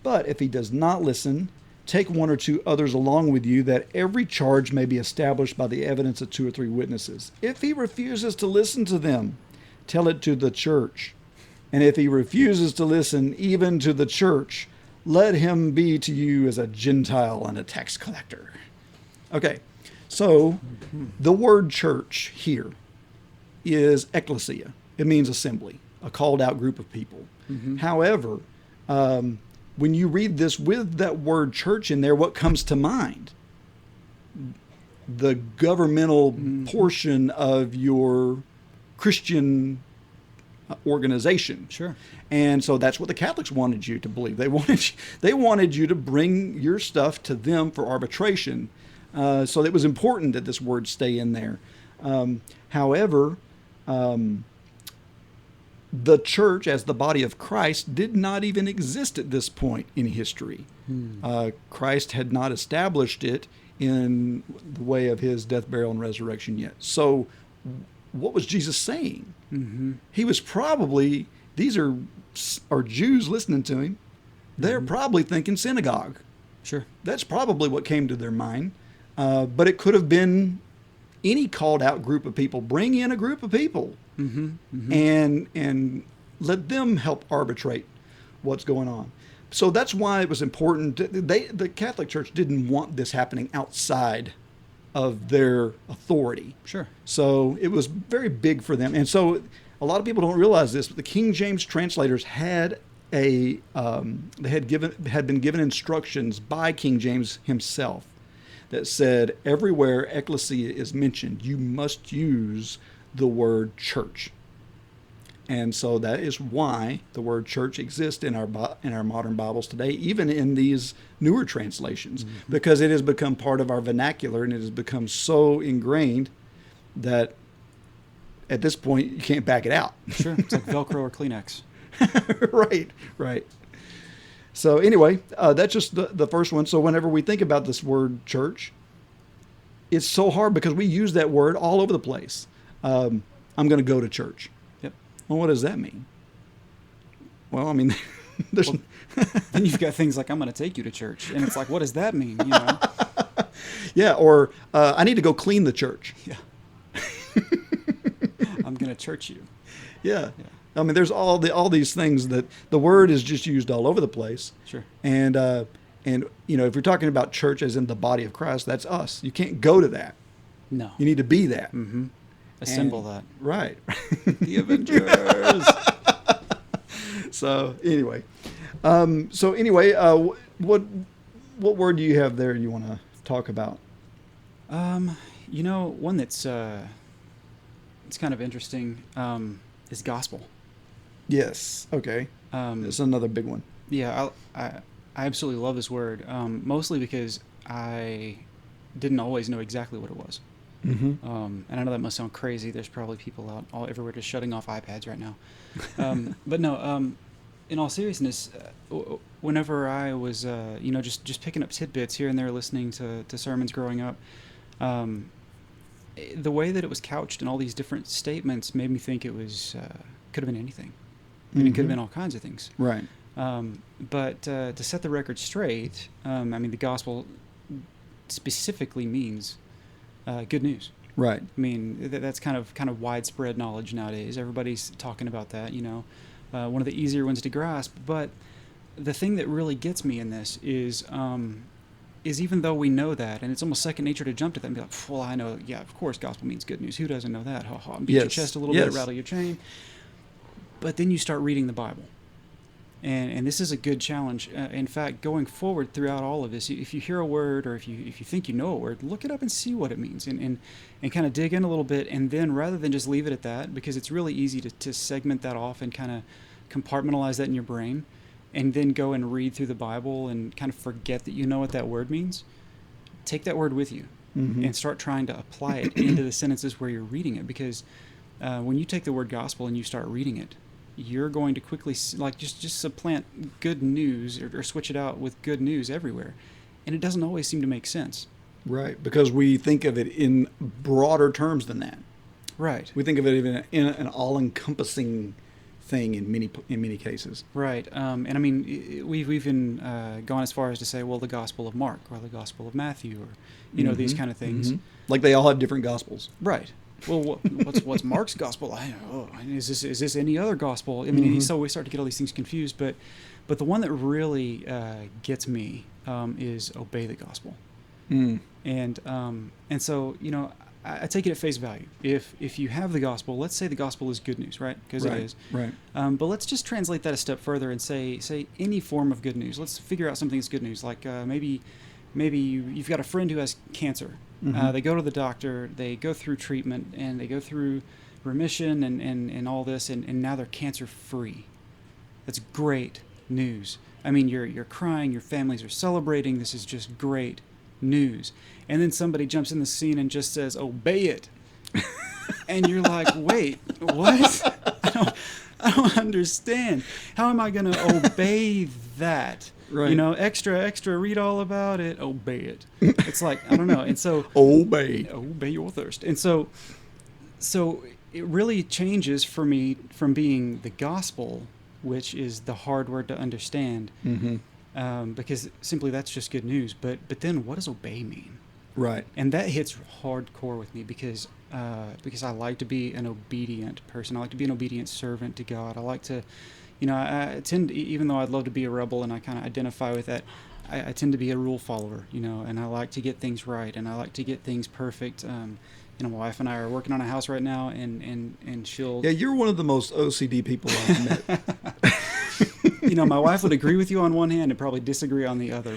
But if he does not listen, take one or two others along with you, that every charge may be established by the evidence of 2 or 3 witnesses. If he refuses to listen to them, tell it to the church. And if he refuses to listen even to the church, let him be to you as a Gentile and a tax collector." Okay, so the word church here is ecclesia. It means assembly, a called out group of people. However, when you read this with that word church in there, what comes to mind? The governmental portion of your Christian organization. Sure. And so that's what the Catholics wanted you to believe. They wanted you to bring your stuff to them for arbitration. So it was important that this word stay in there. However, the church as the body of Christ did not even exist at this point in history. Christ had not established it in the way of his death, burial, and resurrection yet. So what was Jesus saying? He was probably, these are Jews listening to him. They're probably thinking synagogue. Sure. That's probably what came to their mind. But it could have been any called out group of people. Bring in a group of people and let them help arbitrate what's going on. So that's why it was important. The Catholic Church didn't want this happening outside of their authority. Sure. So it was very big for them. And so a lot of people don't realize this, but the King James translators had been given instructions by King James himself that said everywhere ecclesia is mentioned, you must use the word church. And so that is why the word church exists in our modern Bibles today, even in these newer translations, because it has become part of our vernacular and it has become so ingrained that at this point you can't back it out. Sure. It's like Velcro or Kleenex. Right. So anyway, that's just the first one. So whenever we think about this word church, it's so hard because we use that word all over the place. I'm going to go to church. Yep. Well, what does that mean? Well, I mean, there's... Then you've got things like, I'm going to take you to church. And it's like, what does that mean? You know? Yeah, or I need to go clean the church. Yeah. I'm going to church you. Yeah. I mean, there's all these things that the word is just used all over the place. Sure. And you know, if you're talking about church as in the body of Christ, that's us. You can't go to that. No. You need to be that. Assemble that. Right. The Avengers. So anyway, what word do you have there you want to talk about? You know, one that's it's kind of interesting is gospel. Yes. Okay. It's another big one. Yeah, I absolutely love this word, mostly because I didn't always know exactly what it was. And I know that must sound crazy. There's probably people out everywhere just shutting off iPads right now. But no, in all seriousness, whenever I was, just picking up tidbits here and there, listening to sermons growing up, the way that it was couched in all these different statements made me think it was could have been anything. I mean, it could have been all kinds of things. Right. But to set the record straight, I mean, the gospel specifically means good news. Right. I mean, that's kind of widespread knowledge nowadays. Everybody's talking about that, you know. One of the easier ones to grasp. But the thing that really gets me in this is even though we know that, and it's almost second nature to jump to that and be like, well, I know, yeah, of course, gospel means good news. Who doesn't know that? Ha ha. Beat your chest a little bit, rattle your chain. But then you start reading the Bible. And this is a good challenge. In fact, going forward throughout all of this, if you hear a word or if you think you know a word, look it up and see what it means and kind of dig in a little bit. And then rather than just leave it at that, because it's really easy to segment that off and kind of compartmentalize that in your brain and then go and read through the Bible and kind of forget that you know what that word means. Take that word with you and start trying to apply it into the sentences where you're reading it. Because when you take the word gospel and you start reading it, you're going to quickly just supplant good news or switch it out with good news everywhere. And it doesn't always seem to make sense. Right, because we think of it in broader terms than that. Right. We think of it even in an all-encompassing thing in many cases. Right. And I mean, we've even gone as far as to say, well, the Gospel of Mark or the Gospel of Matthew or, these kind of things. Like they all have different gospels. Right. Well, what's Mark's gospel? Is this any other gospel? I mean, so we start to get all these things confused. But the one that really gets me is obey the gospel. And so I take it at face value. If you have the gospel, let's say the gospel is good news, right? Because it is. Right. But let's just translate that a step further and say any form of good news. Let's figure out something that's good news. Like maybe you've got a friend who has cancer. They go to the doctor, they go through treatment, and they go through remission and all this, and now they're cancer free. That's great news. I mean, you're crying, your families are celebrating. This is just great news. And then somebody jumps in the scene and just says, "Obey it," and you're like, "Wait, what? I don't understand. How am I going to obey that?" Right. Extra, read all about it, obey it. It's like, I don't know. And so obey your thirst. And so it really changes for me from being the gospel, which is the hard word to understand, because simply that's just good news. But then what does obey mean? Right. And that hits hardcore with me because I like to be an obedient person. I like to be an obedient servant to God. I like to, I tend, even though I'd love to be a rebel and I kind of identify with that, I tend to be a rule follower, and I like to get things right and I like to get things perfect. My wife and I are working on a house right now, and she'll. Yeah, you're one of the most OCD people I've met. My wife would agree with you on one hand and probably disagree on the other,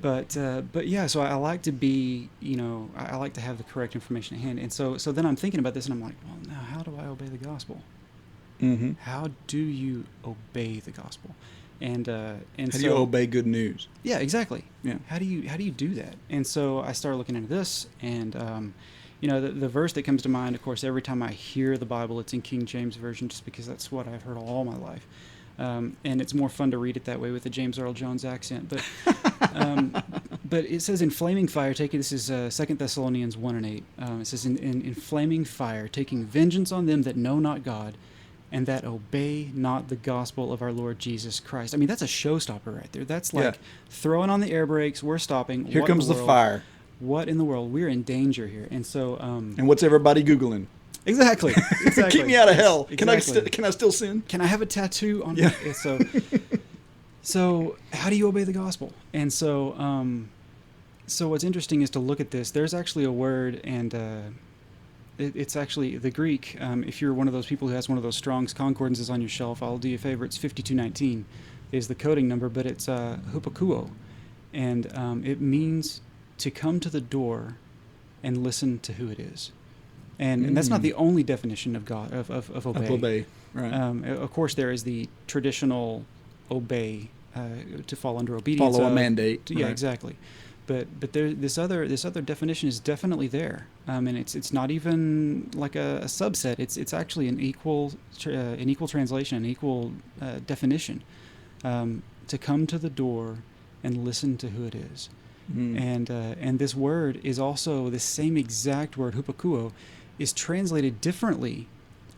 but yeah. So I like to be, I like to have the correct information at hand, and so then I'm thinking about this, and I'm like, well, now how do I obey the gospel? How do you obey the gospel? And how do you obey good news? Yeah, exactly. Yeah. How do you do that? And so I started looking into this, and the verse that comes to mind, of course, every time I hear the Bible, it's in King James Version, just because that's what I've heard all my life, and it's more fun to read it that way with the James Earl Jones accent. But it says in flaming fire, this is 2 Thessalonians 1:8. It says in flaming fire, taking vengeance on them that know not God, and that obey not the gospel of our Lord Jesus Christ. I mean, that's a showstopper right there. That's like throwing on the air brakes. We're stopping. Here comes the fire. What in the world? We're in danger here. And so... and what's everybody Googling? Exactly. Keep me out of hell. Exactly. Can I still sin? Can I have a tattoo on me? So how do you obey the gospel? And so what's interesting is to look at this. There's actually a word, and... it's actually the Greek. If you're one of those people who has one of those Strong's Concordances on your shelf, I'll do you a favor. It's 5219 is the coding number, but it's hupakuo. And it means to come to the door and listen to who it is. And that's not the only definition of God, of obey. Of obey, right. Of course, there is the traditional obey to fall under obedience. Follow a mandate. Yeah, right. Exactly. But there, this other definition is definitely there, and it's not even like a subset. It's actually an equal translation, an equal definition. To come to the door and listen to who it is, and this word is also the same exact word, hupakuo, is translated differently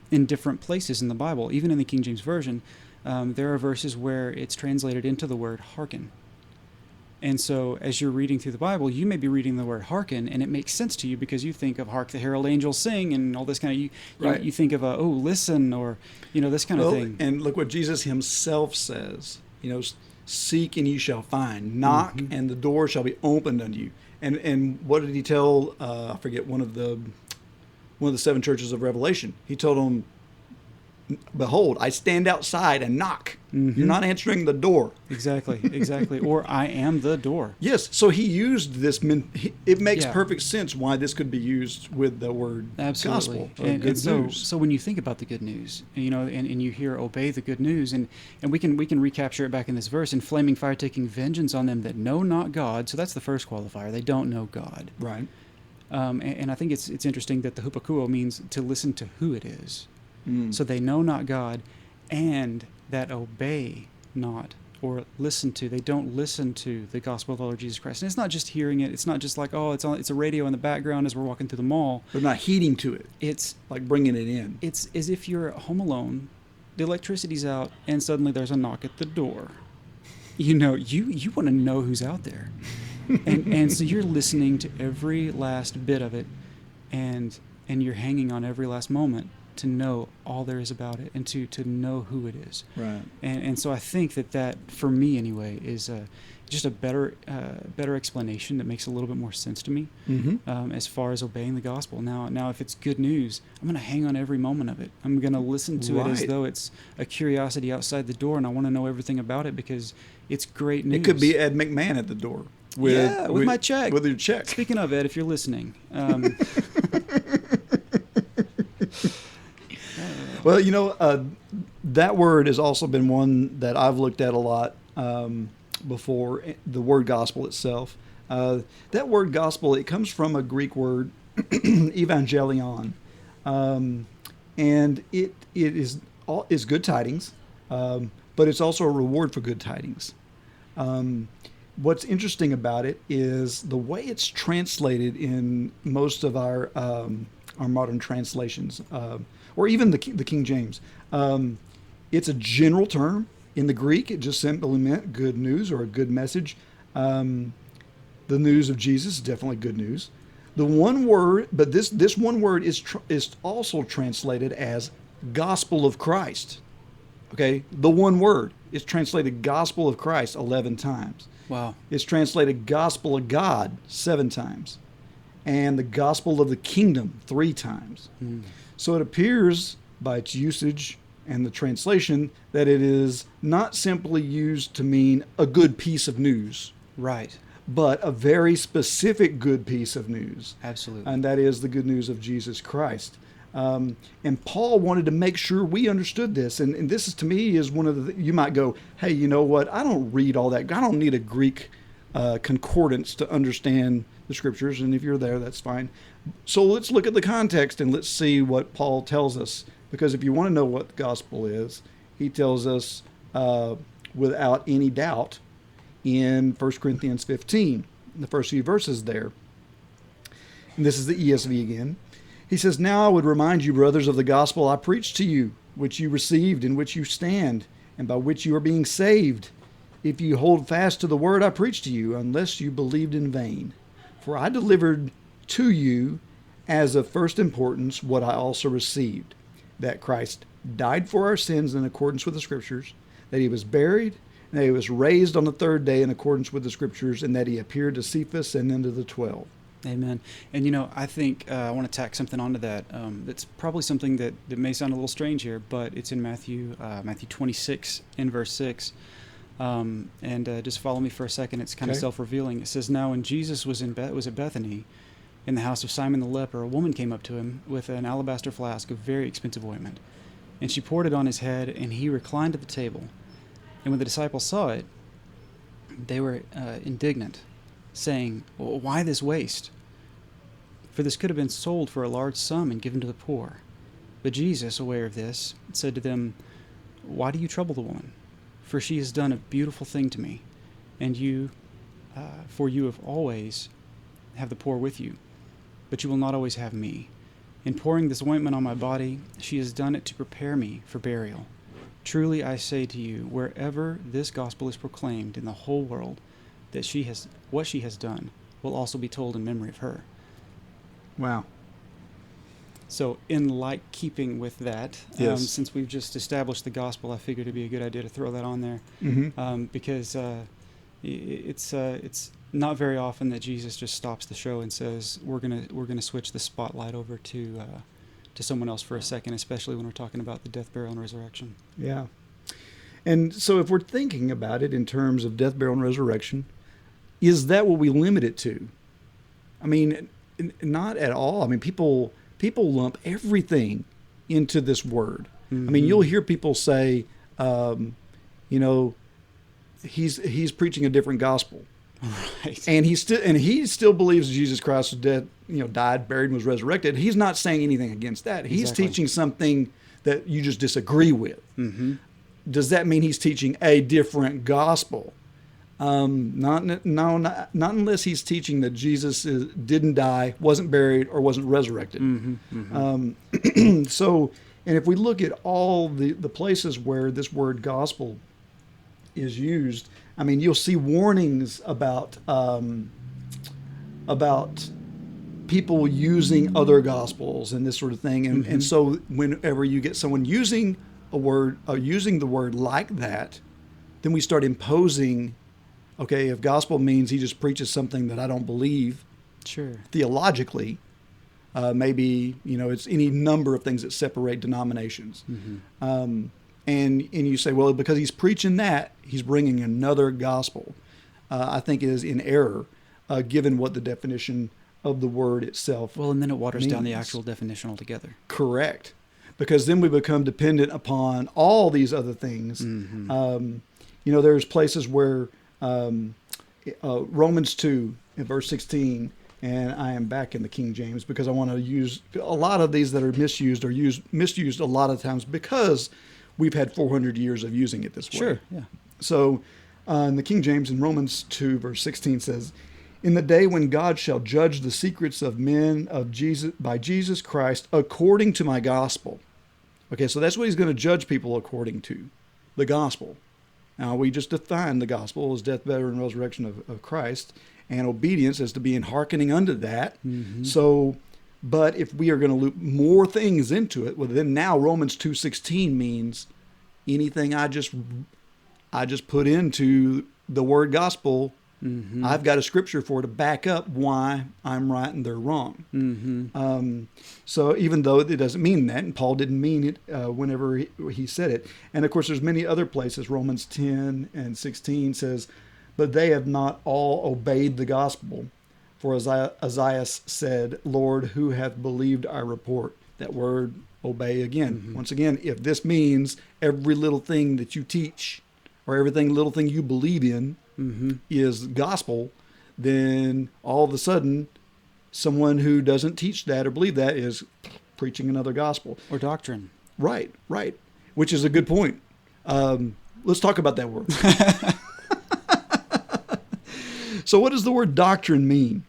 in different places in the Bible. Even in the King James Version, there are verses where it's translated into the word hearken. And so as you're reading through the Bible, you may be reading the word hearken, and it makes sense to you because you think of hark the herald angels sing and all this kind of, you think of listen, or, this kind of thing. And look what Jesus himself says, seek and you shall find, knock and the door shall be opened unto you. And what did he tell, I forget, one of the 7 churches of Revelation? He told them, behold, I stand outside and knock. Mm-hmm. You're not answering the door. Exactly. Or I am the door. Yes, so he used this. It makes Yeah. perfect sense why this could be used with the word Absolutely. gospel or good news. So when you think about the good news, and you hear obey the good news, and we can recapture it back in this verse, in flaming fire taking vengeance on them that know not God. So that's the first qualifier. They don't know God. Right. And I think it's interesting that the hupakuo means to listen to who it is. Mm. So they know not God, and that obey not or listen to. They don't listen to the gospel of the Lord Jesus Christ. And it's not just hearing it. It's not just like, oh, it's a radio in the background as we're walking through the mall. They're not heeding to it. It's Like bringing it in. It's as if you're home alone, the electricity's out, and suddenly there's a knock at the door. You want to know who's out there. and so you're listening to every last bit of it, and you're hanging on every last moment to know all there is about it and to know who it is. Right. And so I think that for me anyway is just a better explanation that makes a little bit more sense to me, as far as obeying the gospel. Now if it's good news, I'm going to hang on every moment of it. I'm going to listen to it as though it's a curiosity outside the door, and I want to know everything about it because it's great news. It could be Ed McMahon at the door. With my check. With your check. Speaking of Ed, if you're listening. Well, that word has also been one that I've looked at a lot before, the word gospel itself. That word gospel, it comes from a Greek word, evangelion, and it is good tidings, but it's also a reward for good tidings. What's interesting about it is the way it's translated in most of our modern translations, or even the King James. It's a general term. In the Greek, it just simply meant good news or a good message. The news of Jesus is definitely good news. The one word, but this one word is also translated as gospel of Christ. Okay, the one word is translated gospel of Christ 11 times. Wow. It's translated gospel of God 7 times, and the gospel of the kingdom 3 times. So it appears by its usage and the translation that it is not simply used to mean a good piece of news, Right. but a very specific good piece of news. Absolutely. And that is the good news of Jesus Christ. And Paul wanted to make sure we understood this. And this is, to me, is one of the, you might go, hey, you know what? I don't read all that. I don't need a Greek concordance to understand the scriptures. And if you're there, that's fine. So let's look at the context and let's see what Paul tells us. Because if you want to know what the gospel is, he tells us without any doubt in 1 Corinthians 15, the first few verses there. And this is the ESV again. He says, "Now I would remind you, brothers, of the gospel I preached to you, which you received, in which you stand, and by which you are being saved, if you hold fast to the word I preached to you, unless you believed in vain. For I delivered to you as of first importance what I also received, that Christ died for our sins in accordance with the Scriptures, that he was buried, and that he was raised on the third day in accordance with the Scriptures, and that he appeared to Cephas and then to the 12. Amen. And I think I want to tack something onto that. That's probably something that may sound a little strange here, but it's in Matthew 26 in verse 6. Just follow me for a second. It's kind of self-revealing. It says, "Now when Jesus was at Bethany, in the house of Simon the leper, a woman came up to him with an alabaster flask of very expensive ointment, and she poured it on his head, and he reclined at the table. And when the disciples saw it, they were indignant, saying, 'Well, why this waste? For this could have been sold for a large sum and given to the poor.' But Jesus, aware of this, said to them, 'Why do you trouble the woman? For she has done a beautiful thing to me, and for you have always have the poor with you, but you will not always have me. In pouring this ointment on my body, she has done it to prepare me for burial. Truly I say to you, wherever this gospel is proclaimed in the whole world, that what she has done will also be told in memory of her.'" Wow. So in like keeping with that, Yes. since we've just established the gospel, I figured it'd be a good idea to throw that on there, because it's not very often that Jesus just stops the show and says, we're gonna switch the spotlight over to to someone else for a second, especially when we're talking about the death, burial, and resurrection. Yeah. And so if we're thinking about it in terms of death, burial, and resurrection, is that what we limit it to? I mean, not at all. I mean, people lump everything into this word. Mm-hmm. I mean, you'll hear people say, you know, he's preaching a different gospel. Right. And he still believes Jesus Christ was dead, died, buried, and was resurrected. He's not saying anything against that. He's Exactly. teaching something that you just disagree with. Mm-hmm. Does that mean he's teaching a different gospel? Not unless he's teaching that Jesus didn't die, wasn't buried, or wasn't resurrected. Mm-hmm. Mm-hmm. So, and if we look at all the places where this word gospel is used, I mean, you'll see warnings about people using other gospels and this sort of thing. And, Mm-hmm. and so whenever you get someone using a word, using the word like that, then we start imposing, okay, if gospel means he just preaches something that I don't believe Sure. theologically, maybe, it's any number of things that separate denominations. Mm-hmm. And you say, well, because he's preaching that, he's bringing another gospel. I think is in error, given what the definition of the word itself. Well, and then it waters down the means. actual definition altogether. Correct, because then we become dependent upon all these other things. Mm-hmm. There's places where Romans 2 in verse 16, and I am back in the King James because I want to use a lot of these that are misused misused a lot of times because we've had 400 years of using it this way. Sure, yeah. So in the King James, in Romans 2, verse 16 says, in the day when God shall judge the secrets of men by Jesus Christ according to my gospel. Okay, so that's what he's going to judge people according to, the gospel. Now, we just defined the gospel as death, burial, and resurrection of Christ, and obedience as to being hearkening unto that. Mm-hmm. So, but if we are going to loop more things into it, well, then now Romans 2:16 means anything I just put into the word gospel, Mm-hmm. I've got a scripture for to back up why I'm right and they're wrong. Mm-hmm. So even though it doesn't mean that, and Paul didn't mean it whenever he said it. And of course, there's many other places. Romans 10 and 16 says, but they have not all obeyed the gospel. For Isaiah said, Lord, who hath believed our report? That word obey again. Mm-hmm. Once again, if this means every little thing that you teach or little thing you believe in Mm-hmm. is gospel, then all of a sudden someone who doesn't teach that or believe that is preaching another gospel. Or doctrine. Right. Which is a good point. Let's talk about that word. So what does the word doctrine mean?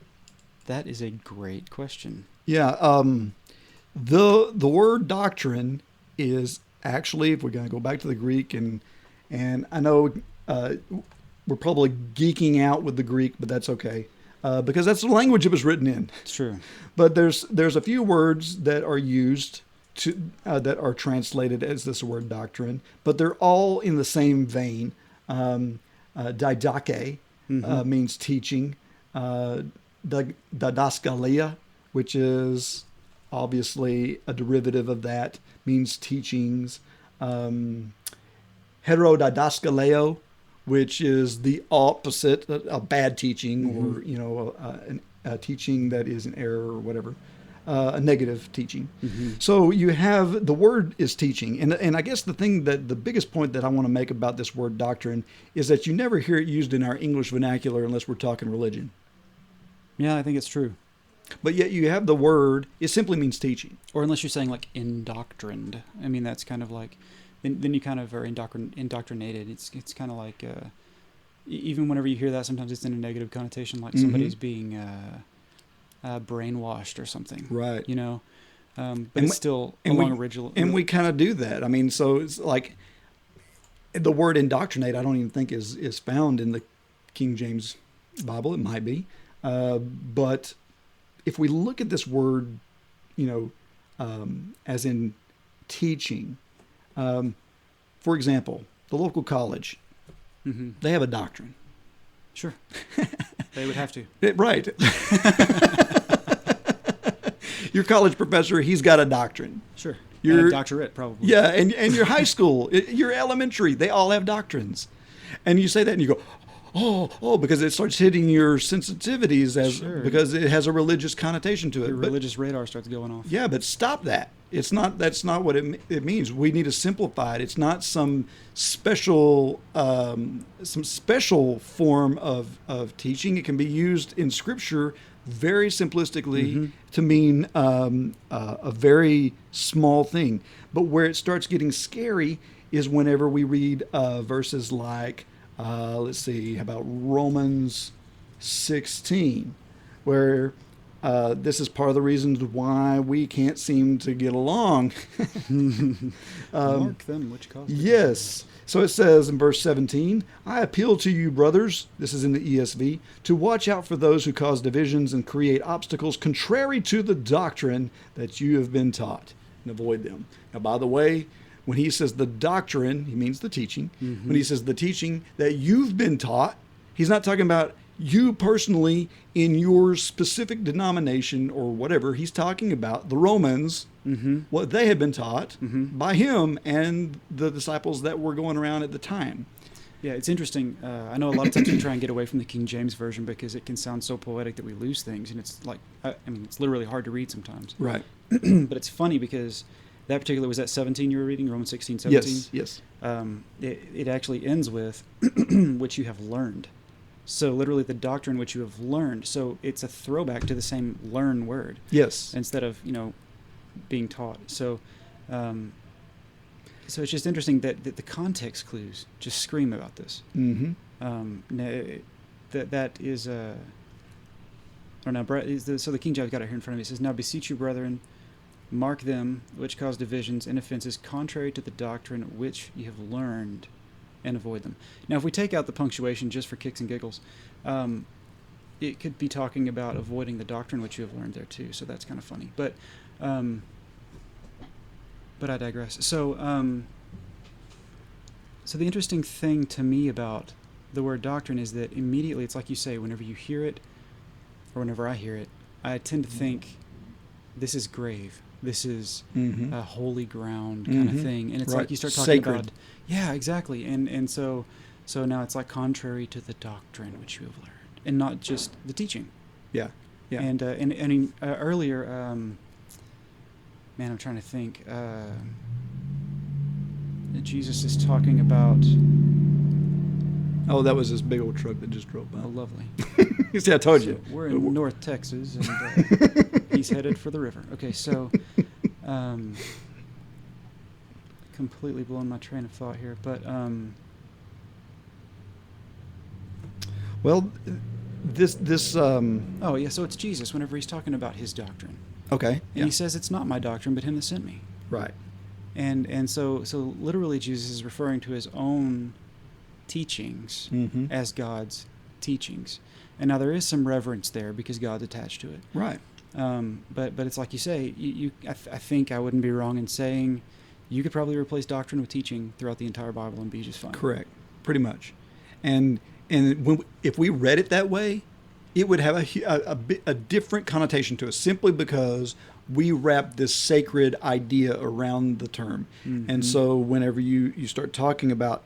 That is a great question. Yeah. The word doctrine is actually, if we're going to go back to the Greek, and I know we're probably geeking out with the Greek, but that's okay, because that's the language it was written in. It's true. But there's a few words that are used that are translated as this word doctrine, but they're all in the same vein. Didache means teaching. Didaskalia, which is obviously a derivative of that, means teachings. Heterodidaskaleo, which is the opposite, a bad teaching, or a teaching that is an error or whatever, a negative teaching. So you have the word is teaching, and I guess the biggest point that I want to make about this word doctrine is that you never hear it used in our English vernacular unless we're talking religion. Yeah, I think it's true. But yet you have the word; it simply means teaching. Or unless you're saying like indoctrined. I mean, that's kind of like. Then you kind of are indoctrinated. It's kind of like even whenever you hear that, sometimes it's in a negative connotation, like somebody's being brainwashed or something. Right. But it's still along original. And we kind of do that. I mean, so it's like the word indoctrinate. I don't even think is found in the King James Bible. It might be, but if we look at this word, as in teaching. For example, the local college, they have a doctrine. Sure. They would have to. Right. your college professor, he's got a doctrine. Sure. Your And a doctorate, probably. Yeah, and your high school, your elementary, they all have doctrines. And you say that and you go, oh, because it starts hitting your sensitivities because it has a religious connotation to it. Your But- religious radar starts going off. yeah, but stop that. That's not what it means. We need to simplify it. It's not some special form of teaching. It can be used in Scripture very simplistically to mean a very small thing. But where it starts getting scary is whenever we read verses like, let's see, how about Romans 16, where this is part of the reasons why we can't seem to get along. Mark them, which cause. Yes. So it says in verse 17, I appeal to you, brothers, this is in the ESV, to watch out for those who cause divisions and create obstacles contrary to the doctrine that you have been taught, and avoid them. Now, by the way, when he says the doctrine, he means the teaching. When he says the teaching that you've been taught, he's not talking about you personally in your specific denomination or whatever. He's talking about the Romans, what they had been taught by him and the disciples that were going around at the time. Yeah, it's interesting. I know a lot of times we try and get away from the King James Version because it can sound so poetic that we lose things. And it's like, I mean, it's literally hard to read sometimes. Right. But it's funny because that particular, was that 17 you were reading, Romans 16, 17? Yes. It actually ends with, which you have learned. So literally the doctrine which you have learned. So it's a throwback to the same learn word. Yes. Instead of, being taught. So it's just interesting that the context clues just scream about this. That is I don't know. So the King James got it here in front of me. It says, "Now beseech you, brethren, mark them which cause divisions and offenses contrary to the doctrine which you have learned, and avoid them." Now, if we take out the punctuation just for kicks and giggles, it could be talking about avoiding the doctrine which you have learned there too. So that's kind of funny. But I digress. So the interesting thing to me about the word doctrine is that immediately, it's like you say, whenever you hear it, or whenever I hear it, I tend to think this is grave. This is a holy ground kind of thing. And it's like you start talking Sacred. about, yeah, exactly. And so now it's like contrary to the doctrine which you have learned, and not just the teaching. Yeah. Yeah. And earlier, man, I'm trying to think. Jesus is talking about. Oh, that was this big old truck that just drove by. Oh, lovely. You see, I told So you. we're in North Texas, and he's headed for the river. Okay, so completely blown my train of thought here, but Well, this oh yeah, so it's Jesus whenever he's talking about his doctrine, okay. and he says it's not my doctrine, but him that sent me. Right. And so literally Jesus is referring to his own teachings as God's teachings. And now there is some reverence there because God's attached to it. Right. But it's like you say, I think I wouldn't be wrong in saying you could probably replace doctrine with teaching throughout the entire Bible and be just fine. Correct. Pretty much. And if we read it that way, it would have a different connotation to us simply because we wrap this sacred idea around the term. And so whenever you start talking about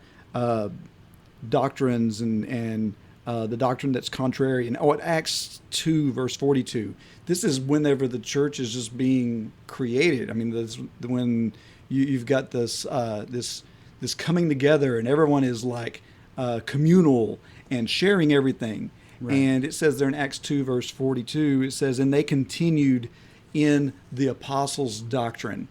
doctrines and the doctrine that's contrary, and at Acts 2 verse 42, this is whenever the church is just being created. I mean, this, when you've got this coming together and everyone is like communal and sharing everything. Right. And it says there in Acts 2 verse 42, it says, and they continued in the apostles' doctrine.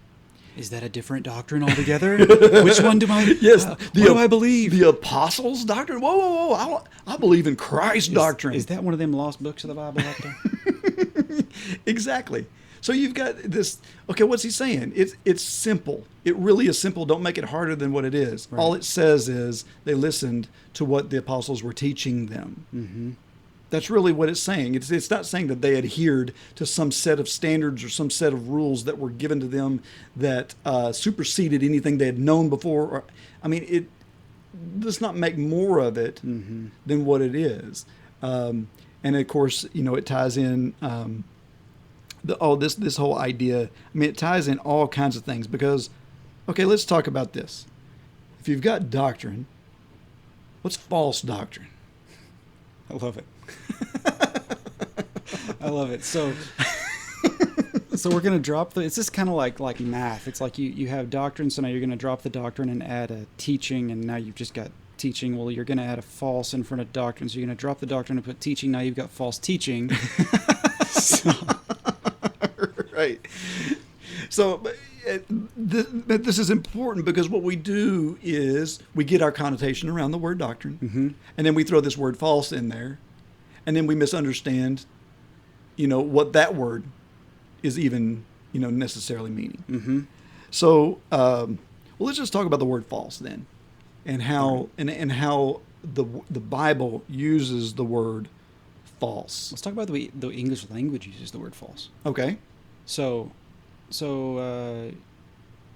Is that a different doctrine altogether? Which one do I? Yes. What do I believe? The apostles' doctrine. Whoa! I believe in Christ's doctrine. Is that one of them lost books of the Bible out there? Exactly. So you've got this. Okay, what's he saying? It's simple. It really is simple. Don't make it harder than what it is. Right. All it says is they listened to what the apostles were teaching them. Mm-hmm. That's really what it's saying. It's not saying that they adhered to some set of standards or some set of rules that were given to them that superseded anything they had known before. It does not make more of it than what it is. And of course, it ties in this whole idea. I mean, it ties in all kinds of things because, okay, let's talk about this. If you've got doctrine, what's false doctrine? I love it. I love it. So we're gonna drop it's just kind of like math. It's like you have doctrine, so now you're gonna drop the doctrine and add a teaching, and now you've just got teaching. Well, you're gonna add a false in front of doctrine, so you're gonna drop the doctrine and put teaching. Now you've got false teaching. Right. So but this is important because what we do is we get our connotation around the word doctrine, and then we throw this word false in there, and then we misunderstand, what that word is even, necessarily meaning. So, well, let's just talk about the word false then, and how and how the Bible uses the word false. Let's talk about the way the English language uses the word false. Okay. So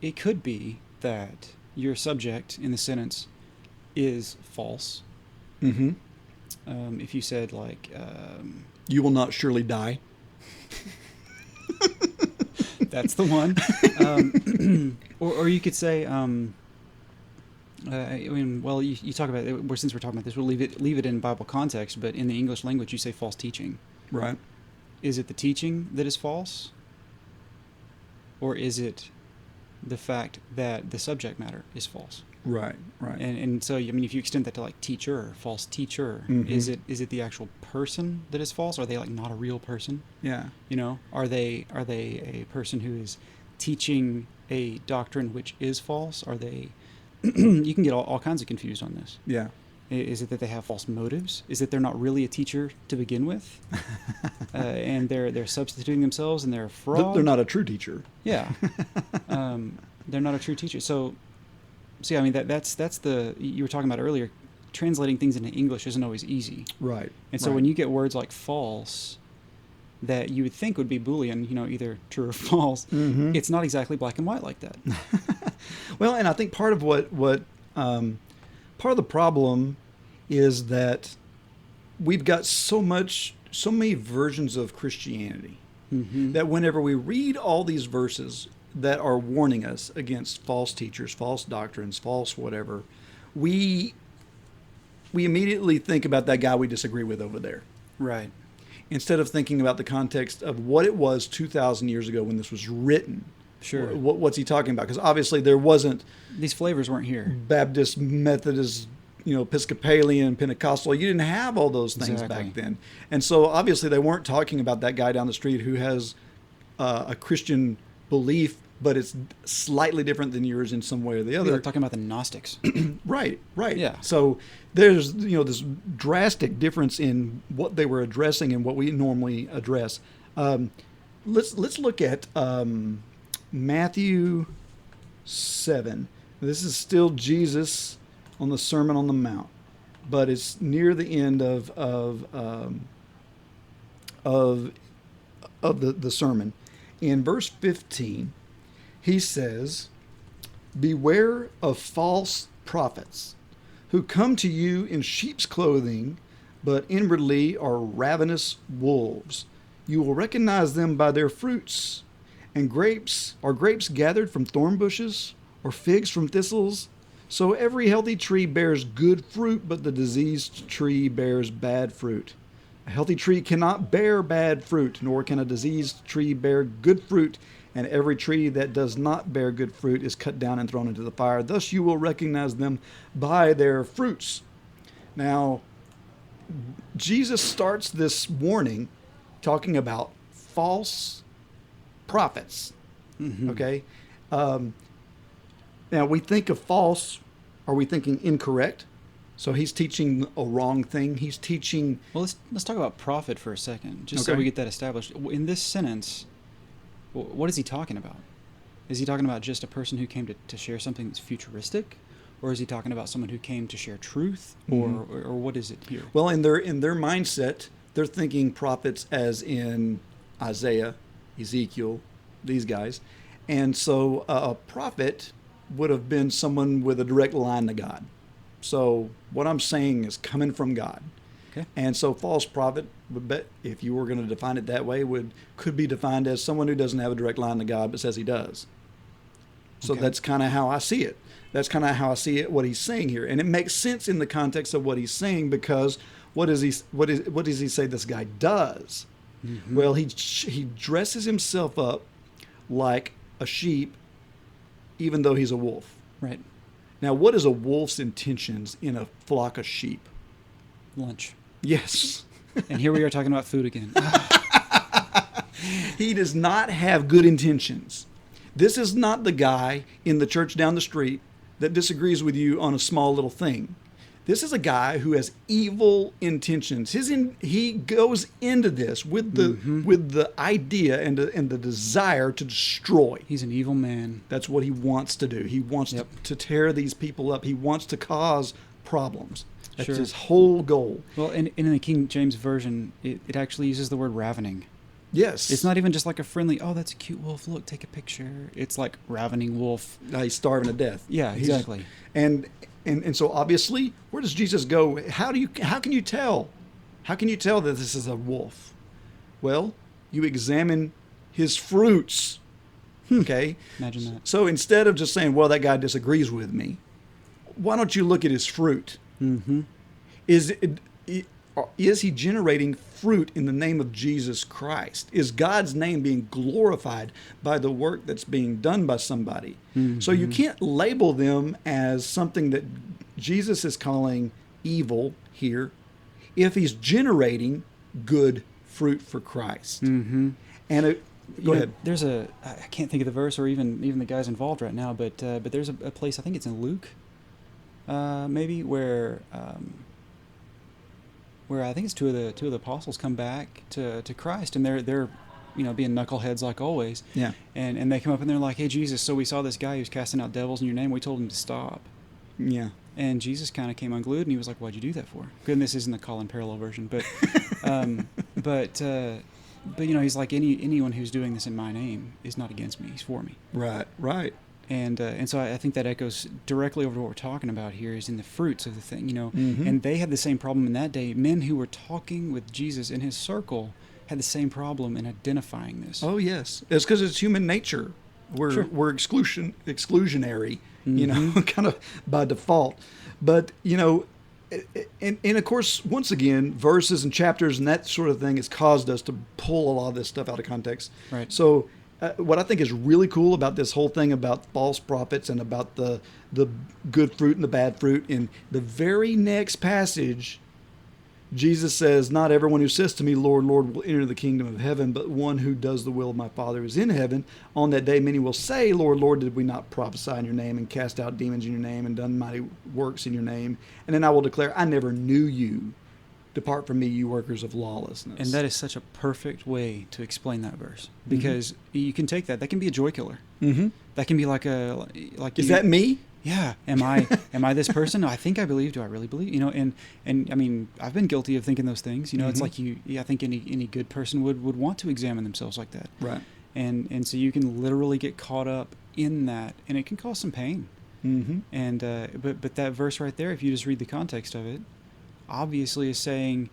it could be that your subject in the sentence is false. If you said You will not surely die. that's the one. Or you could say, you talk about it. Since we're talking about this, we'll leave it in Bible context. But in the English language, you say false teaching. Right. Is it the teaching that is false, or is it the fact that the subject matter is false? Right. Right. And so, I mean, if you extend that to teacher, false teacher, is it the actual person that is false? Are they not a real person? Yeah. Are they a person who is teaching a doctrine which is false? Are they? You can get all kinds of confused on this. Yeah. Is it that they have false motives? Is it they're not really a teacher to begin with, and they're substituting themselves and they're a fraud? They're not a true teacher. Yeah. They're not a true teacher. So I mean that's the you were talking about earlier. Translating things into English isn't always easy. Right. And so when you get words like false, that you would think would be Boolean, either true or false, it's not exactly black and white like that. Well, and I think part of part of the problem is that we've got so many versions of Christianity that whenever we read all these verses that are warning us against false teachers, false doctrines, false whatever, we immediately think about that guy we disagree with over there. Right. Instead of thinking about the context of what it was 2,000 years ago when this was written. Sure. What's he talking about? Because obviously there wasn't these flavors weren't here. Baptist, Methodist, Episcopalian, Pentecostal. You didn't have all those things Exactly. back then. And so obviously they weren't talking about that guy down the street who has a Christian belief, but it's slightly different than yours in some way or the other. They're talking about the Gnostics. Right. Yeah. So there's this drastic difference in what they were addressing and what we normally address. Let's look at Matthew 7. This is still Jesus on the Sermon on the Mount, but it's near the end of the sermon. In verse 15, he says, "Beware of false prophets who come to you in sheep's clothing, but inwardly are ravenous wolves. You will recognize them by their fruits. And grapes gathered from thorn bushes, or figs from thistles? So every healthy tree bears good fruit, but the diseased tree bears bad fruit. A healthy tree cannot bear bad fruit, nor can a diseased tree bear good fruit. And every tree that does not bear good fruit is cut down and thrown into the fire. Thus you will recognize them by their fruits." Now, Jesus starts this warning talking about false prophets. Okay? Now, we think of false, are we thinking incorrect? So he's teaching a wrong thing. He's teaching... Well, let's talk about prophet for a second, just so Okay. we get that established. In this sentence, what is he talking about? Is he talking about just a person who came to share something that's futuristic? Or is he talking about someone who came to share truth? Or what is it here? Well, in their mindset, they're thinking prophets as in Isaiah, Ezekiel, these guys. And so a prophet would have been someone with a direct line to God. So what I'm saying is coming from God. Okay. And so false prophet but if you were going to define it that way, could be defined as someone who doesn't have a direct line to God but says he does. So Okay. that's kind of how I see it. That's kind of how I see it, what he's saying here. And it makes sense in the context of what he's saying, because what does he say this guy does? Mm-hmm. Well, he dresses himself up like a sheep, even though he's a wolf. Right. Now, what is a wolf's intentions in a flock of sheep? Lunch. Yes. And here we are talking about food again. He does not have good intentions. This is not the guy in the church down the street that disagrees with you on a small little thing. This is a guy who has evil intentions. He goes into this with the idea and the desire to destroy. He's an evil man. That's what he wants to do. He wants to tear these people up. He wants to cause problems. That's Sure. his whole goal. Well, in the King James Version, it actually uses the word ravening. Yes. It's not even just like a friendly, oh, that's a cute wolf, look, take a picture. It's like ravening wolf. He's starving to death. Yeah, exactly. And so obviously, where does Jesus go? How can you tell? How can you tell that this is a wolf? Well, you examine his fruits. Okay? Imagine that. So instead of just saying, well, that guy disagrees with me, why don't you look at his fruit? Mm-hmm. Is he generating fruit in the name of Jesus Christ? Is God's name being glorified by the work that's being done by somebody? Mm-hmm. So you can't label them as something that Jesus is calling evil here if he's generating good fruit for Christ. Mm-hmm. And go ahead. There's I can't think of the verse or even the guys involved right now, but there's a place, I think it's in Luke, maybe where I think it's two of the apostles come back to Christ, and they're being knuckleheads like always. Yeah. And they come up and they're like, hey Jesus, so we saw this guy who's casting out devils in your name. We told him to stop. Yeah. And Jesus kind of came unglued and he was like, why'd you do that for? Good, this isn't the Colin parallel version, but he's like, anyone who's doing this in my name is not against me. He's for me. Right. And so I think that echoes directly over to what we're talking about here, is in the fruits of the thing, Mm-hmm. And they had the same problem in that day. Men who were talking with Jesus in his circle had the same problem in identifying this. Oh yes, it's because it's human nature. Sure. We're exclusionary, kind of by default. But and of course, once again, verses and chapters and that sort of thing has caused us to pull a lot of this stuff out of context. Right. So what I think is really cool about this whole thing about false prophets and about the good fruit and the bad fruit, in the very next passage, Jesus says, not everyone who says to me, Lord, Lord, will enter the kingdom of heaven, but one who does the will of my Father who is in heaven. On that day, many will say, Lord, Lord, did we not prophesy in your name and cast out demons in your name and done mighty works in your name? And then I will declare, I never knew you. Depart from me, you workers of lawlessness. And that is such a perfect way to explain that verse, because you can take that. That can be a joy killer. Mm-hmm. That can be like Is that me? Yeah. Am I this person? I think I believe. Do I really believe? And I mean, I've been guilty of thinking those things. It's like I think any good person would want to examine themselves like that. Right. And so you can literally get caught up in that, and it can cause some pain. Mm-hmm. And but that verse right there, if you just read the context of it, obviously is saying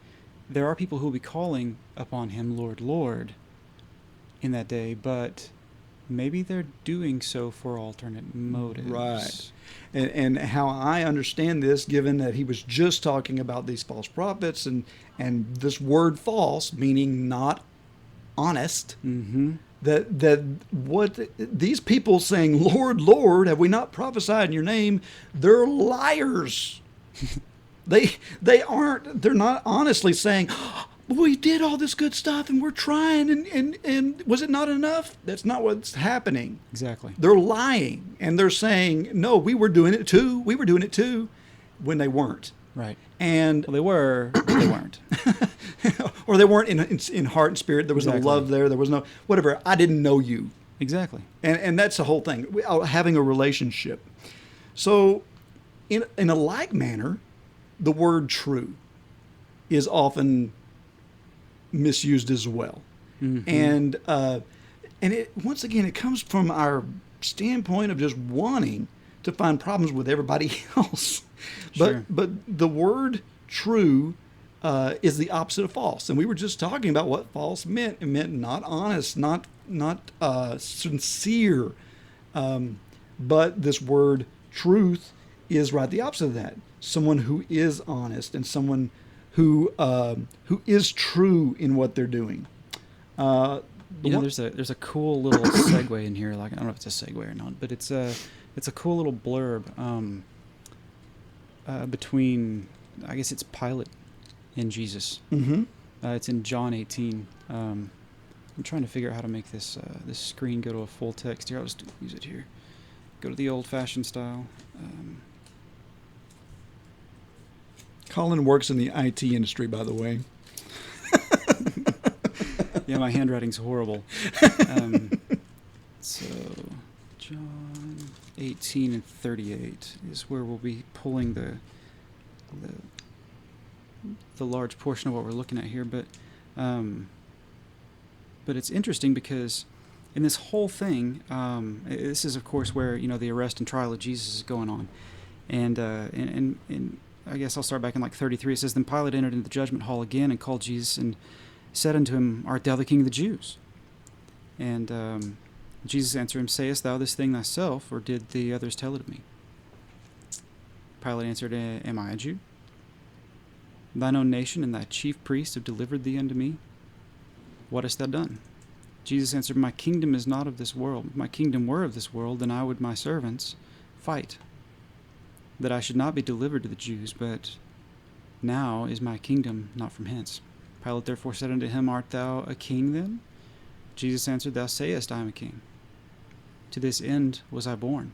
there are people who will be calling upon him, Lord, Lord, in that day, but maybe they're doing so for alternate motives. Right. And how I understand this, given that he was just talking about these false prophets and this word false, meaning not honest, Mm-hmm. that what these people saying, Lord, Lord, have we not prophesied in your name? They're liars. They're not honestly saying, we did all this good stuff and we're trying and was it not enough? That's not what's happening. Exactly. They're lying and they're saying, no, we were doing it too. We were doing it too, when they weren't. Right. And Well, they were, but they weren't. or they weren't in heart and spirit. There was Exactly. no love there. There was no whatever. I didn't know you. Exactly. And that's the whole thing. Having a relationship. So in a like manner, the word true is often misused as well. Mm-hmm. And it once again, it comes from our standpoint of just wanting to find problems with everybody else. Sure. But the word true is the opposite of false. And we were just talking about what false meant. It meant not honest, not sincere. But this word truth is right the opposite of that. Someone who is honest and someone who is true in what they're doing. There's a cool little segue in here. Like, I don't know if it's a segue or not, but it's a cool little blurb between, I guess it's Pilate and Jesus. Mm-hmm. It's in John 18. I'm trying to figure out how to make this screen go to a full text here. I'll just use it here. Go to the old-fashioned style. Colin works in the IT industry, by the way. Yeah, my handwriting's horrible. So, John 18 and 38 is where we'll be pulling the large portion of what we're looking at here. But it's interesting because in this whole thing, this is of course where the arrest and trial of Jesus is going on, and I guess I'll start back in like 33. It says, "Then Pilate entered into the judgment hall again and called Jesus and said unto him, Art thou the king of the Jews? And Jesus answered him, Sayest thou this thing thyself, or did the others tell it of me? Pilate answered, Am I a Jew? Thine own nation and thy chief priests have delivered thee unto me. What hast thou done? Jesus answered, My kingdom is not of this world. If my kingdom were of this world, then I would my servants fight, that I should not be delivered to the Jews, but now is my kingdom not from hence. Pilate therefore said unto him, Art thou a king then? Jesus answered, Thou sayest, I am a king. To this end was I born,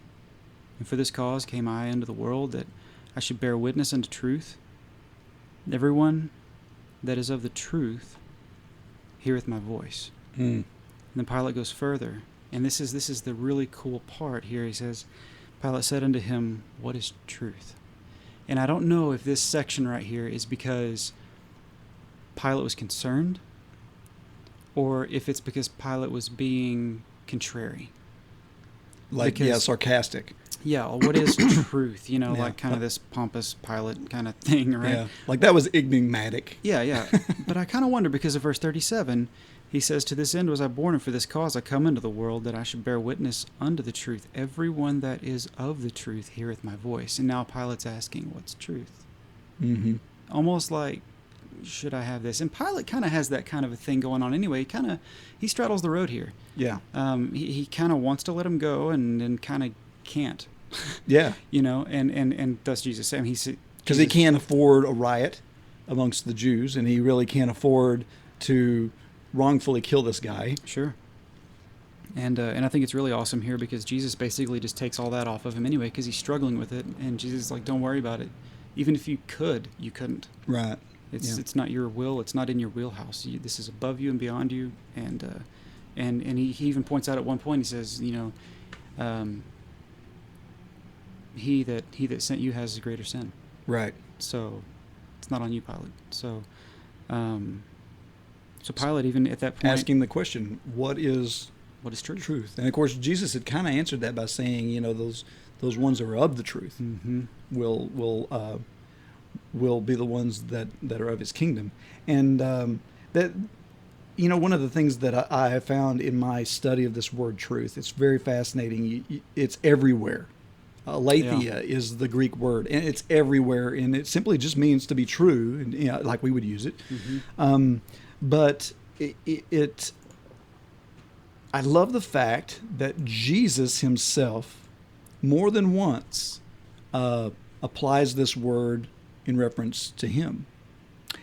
and for this cause came I into the world, that I should bear witness unto truth. Everyone that is of the truth heareth my voice. And then Pilate goes further, and this is the really cool part here. He says, Pilate said unto him, What is truth? And I don't know if this section right here is because Pilate was concerned, or if it's because Pilate was being contrary. Sarcastic. Yeah, well, what is truth? Yeah. Like kind of this pompous Pilate kind of thing, right? Yeah, like that was enigmatic. Yeah. But I kind of wonder, because of verse 37, he says, To this end was I born, and for this cause I come into the world, that I should bear witness unto the truth. Everyone that is of the truth heareth my voice. And now Pilate's asking, what's truth? Mm-hmm. Almost like, should I have this? And Pilate kind of has that kind of a thing going on anyway. He straddles the road here. Yeah. He kind of wants to let him go, and then kind of can't. Yeah. And thus Jesus said, because he can't afford a riot amongst the Jews, and he really can't afford to wrongfully kill this guy. Sure. And I think it's really awesome here, because Jesus basically just takes all that off of him anyway, because he's struggling with it, and Jesus is like, don't worry about it. Even if you could, you couldn't. Right. It's not your will. It's not in your wheelhouse. This is above you and beyond you. And he even points out at one point, he says, he that sent you has a greater sin. Right. So it's not on you, Pilate. So Pilate, even at that point, asking the question, what is truth? Truth. And of course, Jesus had kind of answered that by saying, those ones that are of the truth will be the ones that are of his kingdom. And that, one of the things that I have found in my study of this word truth, it's very fascinating. It's everywhere. Aletheia is the Greek word, and it's everywhere, and it simply just means to be true, and like we would use it. Mm-hmm. But I love the fact that Jesus himself, more than once, applies this word in reference to him.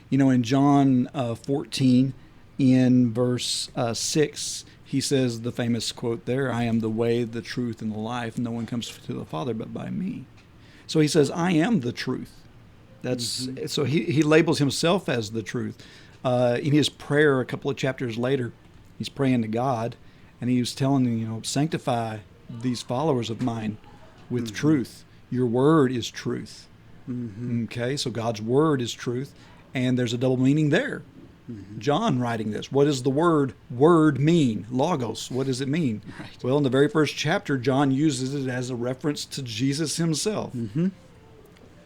In John 14, in verse 6, he says the famous quote there, I am the way, the truth, and the life. No one comes to the Father but by me. So he says, I am the truth. So he labels himself as the truth. In his prayer a couple of chapters later, he's praying to God, and he was telling them, sanctify these followers of mine with truth. Your word is truth. Mm-hmm. Okay, so God's word is truth, and there's a double meaning there. Mm-hmm. John writing this, what does the word mean? Logos, what does it mean? Right. Well, in the very first chapter, John uses it as a reference to Jesus himself. Mm-hmm.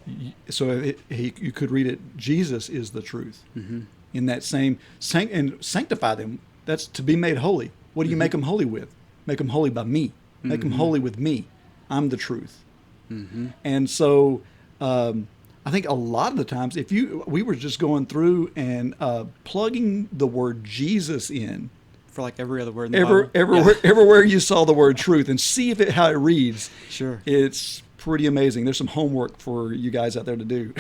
You could read it, Jesus is the truth. Mm-hmm. In that same, and sanctify them, that's to be made holy. What do you make them holy with? Make them holy by me. Make them holy with me. I'm the truth. Mm-hmm. And so I think a lot of the times, we were just going through and plugging the word Jesus in, For like every other word in the Bible. everywhere you saw the word truth, and see how it reads. Sure. It's pretty amazing. There's some homework for you guys out there to do.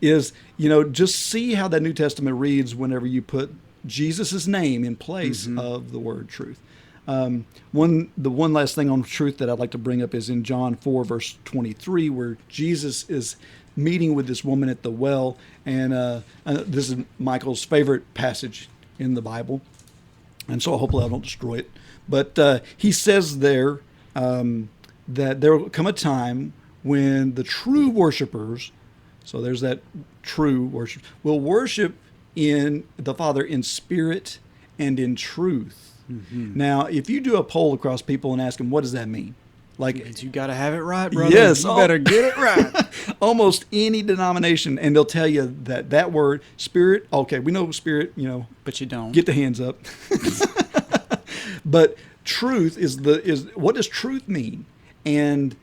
Is, just see how that New Testament reads whenever you put Jesus' name in place of the word truth. The one last thing on truth that I'd like to bring up is in John 4, verse 23, where Jesus is meeting with this woman at the well. And this is Michael's favorite passage in the Bible. And so hopefully I don't destroy it. But he says there that there will come a time when the true worshipers, so there's that true worship, will worship in the Father in spirit and in truth. Mm-hmm. Now, if you do a poll across people and ask them, what does that mean? Like, You got to have it right, brother. Yes. You better get it right. Almost any denomination, and they'll tell you that word, spirit, okay, we know spirit, But you don't. get the hands up. But truth is what does truth mean? And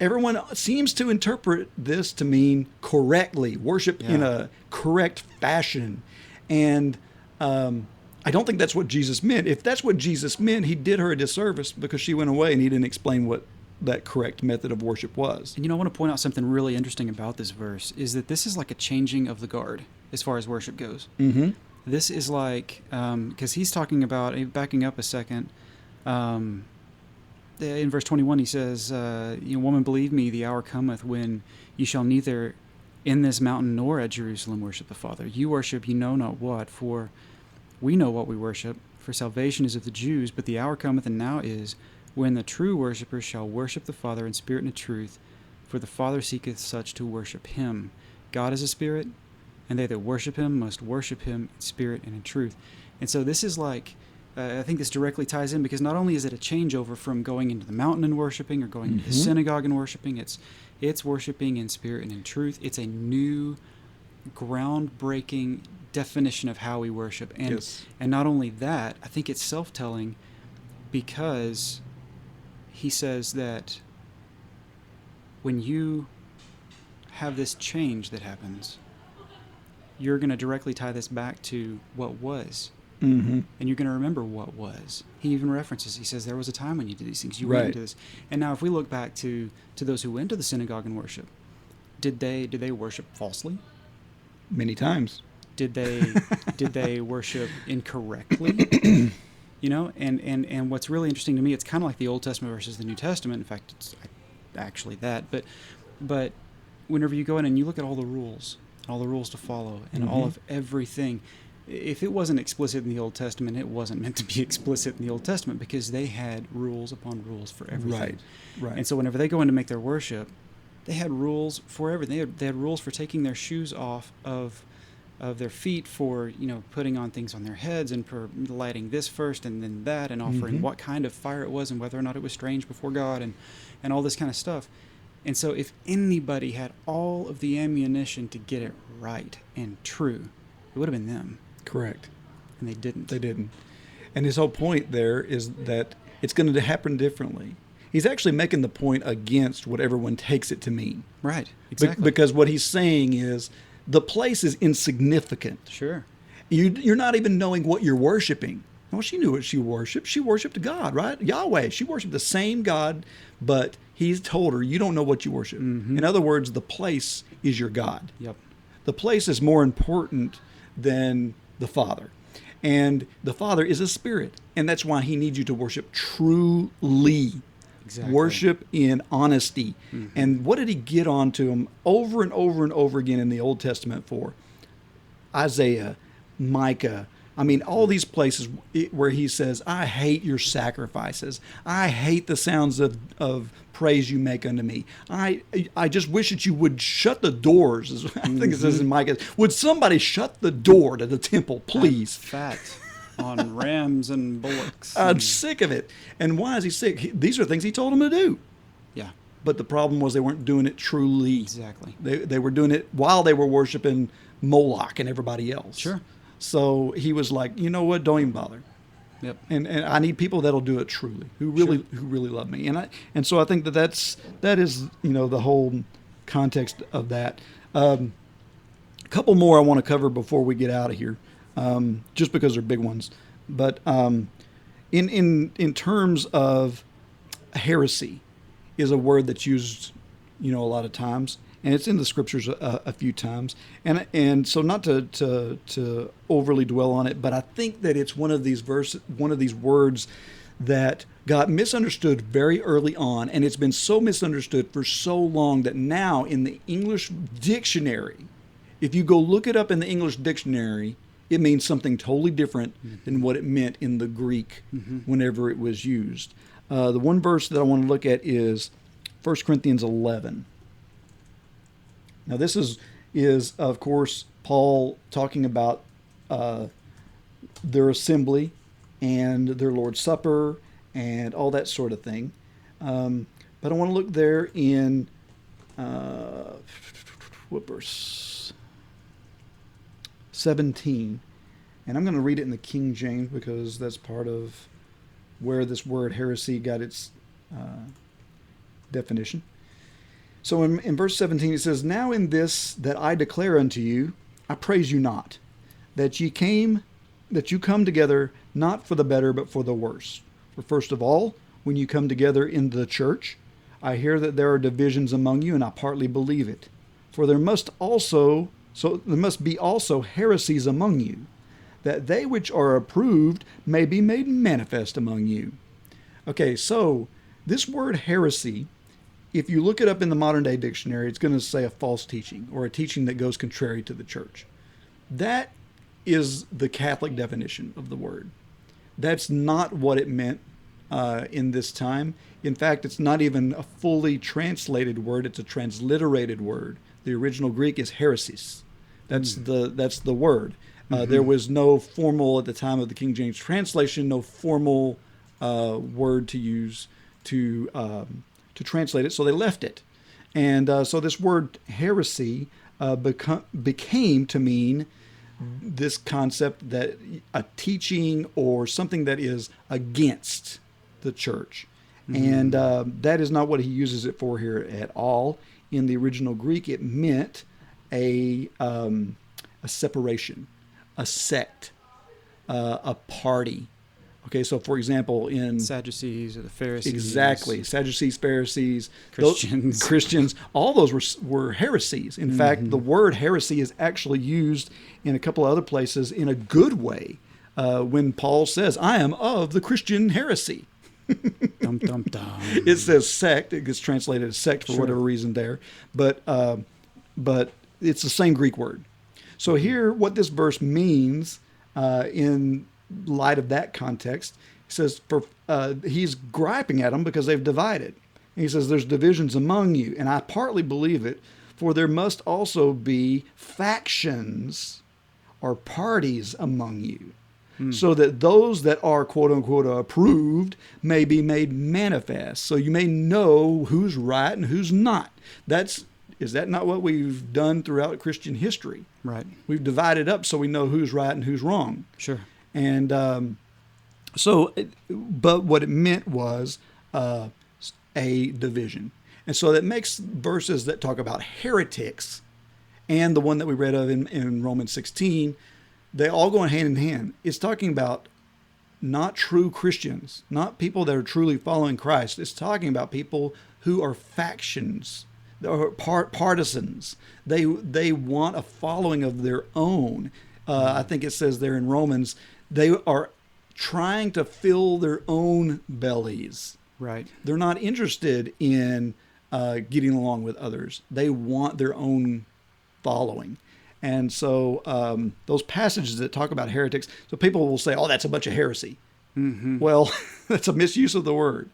everyone seems to interpret this to mean correctly, worship in a correct fashion. And I don't think that's what Jesus meant. If that's what Jesus meant, he did her a disservice because she went away and he didn't explain what that correct method of worship was. And I want to point out something really interesting about this verse is that this is like a changing of the guard as far as worship goes. Mm-hmm. This is like, because he's talking about, backing up a second, in verse 21 he says, woman, believe me, the hour cometh when you shall neither in this mountain nor at Jerusalem worship the Father. You worship you know not what, for we know what we worship, for salvation is of the Jews, but the hour cometh and now is, when the true worshippers shall worship the Father in spirit and in truth, for the Father seeketh such to worship him. God is a spirit, and they that worship him must worship him in spirit and in truth. And so this is like, I think this directly ties in, because not only is it a changeover from going into the mountain and worshiping or going into the synagogue and worshiping, it's worshiping in spirit and in truth. It's a new, groundbreaking definition of how we worship. And and not only that, I think it's self-telling, because he says that when you have this change that happens, you're going to directly tie this back to what was. Mm-hmm. And you're going to remember what was. He even references, he says, there was a time when you did these things. You went into this. And now if we look back to those who went to the synagogue and worship, did they worship falsely? Many times. Did they worship incorrectly? And what's really interesting to me, it's kind of like the Old Testament versus the New Testament. In fact, it's actually that. But whenever you go in and you look at all the rules to follow, and all of everything, if it wasn't explicit in the Old Testament, it wasn't meant to be explicit in the Old Testament, because they had rules upon rules for everything. Right. And so whenever they go in to make their worship, they had rules for everything. They had rules for taking their shoes off of their feet, for putting on things on their heads, and for lighting this first and then that, and offering what kind of fire it was and whether or not it was strange before God, and all this kind of stuff. And so if anybody had all of the ammunition to get it right and true, it would have been them. Correct. And they didn't. They didn't. And his whole point there is that it's going to happen differently. He's actually making the point against what everyone takes it to mean. Right. Exactly. Because what he's saying is the place is insignificant. Sure. You're not even knowing what you're worshiping. Well, she knew what she worshiped. She worshiped God, right? Yahweh. She worshiped the same God, but he's told her, you don't know what you worship. Mm-hmm. In other words, the place is your God. Yep. The place is more important than the Father. And the Father is a spirit. And that's why he needs you to worship truly. Exactly. Worship in honesty. Mm-hmm. And what did he get onto him over and over and over again in the Old Testament for? Isaiah, Micah. I mean, all these places where he says, I hate your sacrifices. I hate the sounds of praise you make unto me. I just wish that you would shut the doors. I think it says in Micah, would somebody shut the door to the temple, please? Fat on rams and bullocks. I'm sick of it. And why is he sick? These are things he told him to do. Yeah. but the problem was they weren't doing it truly. Exactly. They were doing it while they were worshiping Moloch and everybody else. Sure. So he was like, you know what? Don't even bother. Yep. And I need people that'll do it truly, who really love me. And so I think that is the whole context of that. A couple more I want to cover before we get out of here, just because they're big ones. But in terms of heresy, is a word that's used a lot of times, and it's in the scriptures a few times, and so not to overly dwell on it, but I think that it's one of these words that got misunderstood very early on, and it's been so misunderstood for so long that now in the English dictionary, if you go look it up in the English dictionary, it means something totally different than what it meant in the Greek whenever it was used. The one verse that I want to look at is 1 Corinthians 11. Now this is of course Paul talking about their assembly and their Lord's Supper and all that sort of thing. But I want to look there in what verse? 17. And I'm going to read it in the King James because that's part of where this word heresy got its definition. So in verse 17 it says, "Now in this that I declare unto you, I praise you not, that you come together not for the better but for the worse. For first of all, when you come together in the church, I hear that there are divisions among you, and I partly believe it. For there must be also heresies among you, that they which are approved may be made manifest among you." Okay, so this word heresy, if you look it up in the modern day dictionary, it's going to say a false teaching or a teaching that goes contrary to the church. That is the Catholic definition of the word. That's not what it meant in this time. In fact, it's not even a fully translated word. It's a transliterated word. The original Greek is heresis. That's the word. There was no formal, at the time of the King James translation, no formal word to use to translate it, so they left it. And so this word heresy became to mean this concept that a teaching or something that is against the church. And that is not what he uses it for here at all. In the original Greek, it meant a separation, a sect, a party. Okay, so for example, in Sadducees or the Pharisees. Exactly, Sadducees, Pharisees, Christians, all those were heresies. In fact, the word heresy is actually used in a couple of other places in a good way. When Paul says, "I am of the Christian heresy." Dum, dum, dum. It says sect. It gets translated as sect for whatever reason there, but it's the same Greek word. So here, what this verse means in light of that context, he says he's griping at them because they've divided. And he says there's divisions among you, and I partly believe it, for there must also be factions or parties among you, so that those that are quote unquote approved may be made manifest. So you may know who's right and who's not. Is that not what we've done throughout Christian history? Right. We've divided up so we know who's right and who's wrong. Sure. And but what it meant was a division. And so that makes verses that talk about heretics and the one that we read of in Romans 16, they all go hand in hand. It's talking about not true Christians, not people that are truly following Christ. It's talking about people who are factions, or partisans. They want a following of their own. I think it says there in Romans, they are trying to fill their own bellies. Right. They're not interested in getting along with others. They want their own following. And so those passages that talk about heretics, so people will say, "Oh, that's a bunch of heresy." Well, that's a misuse of the word.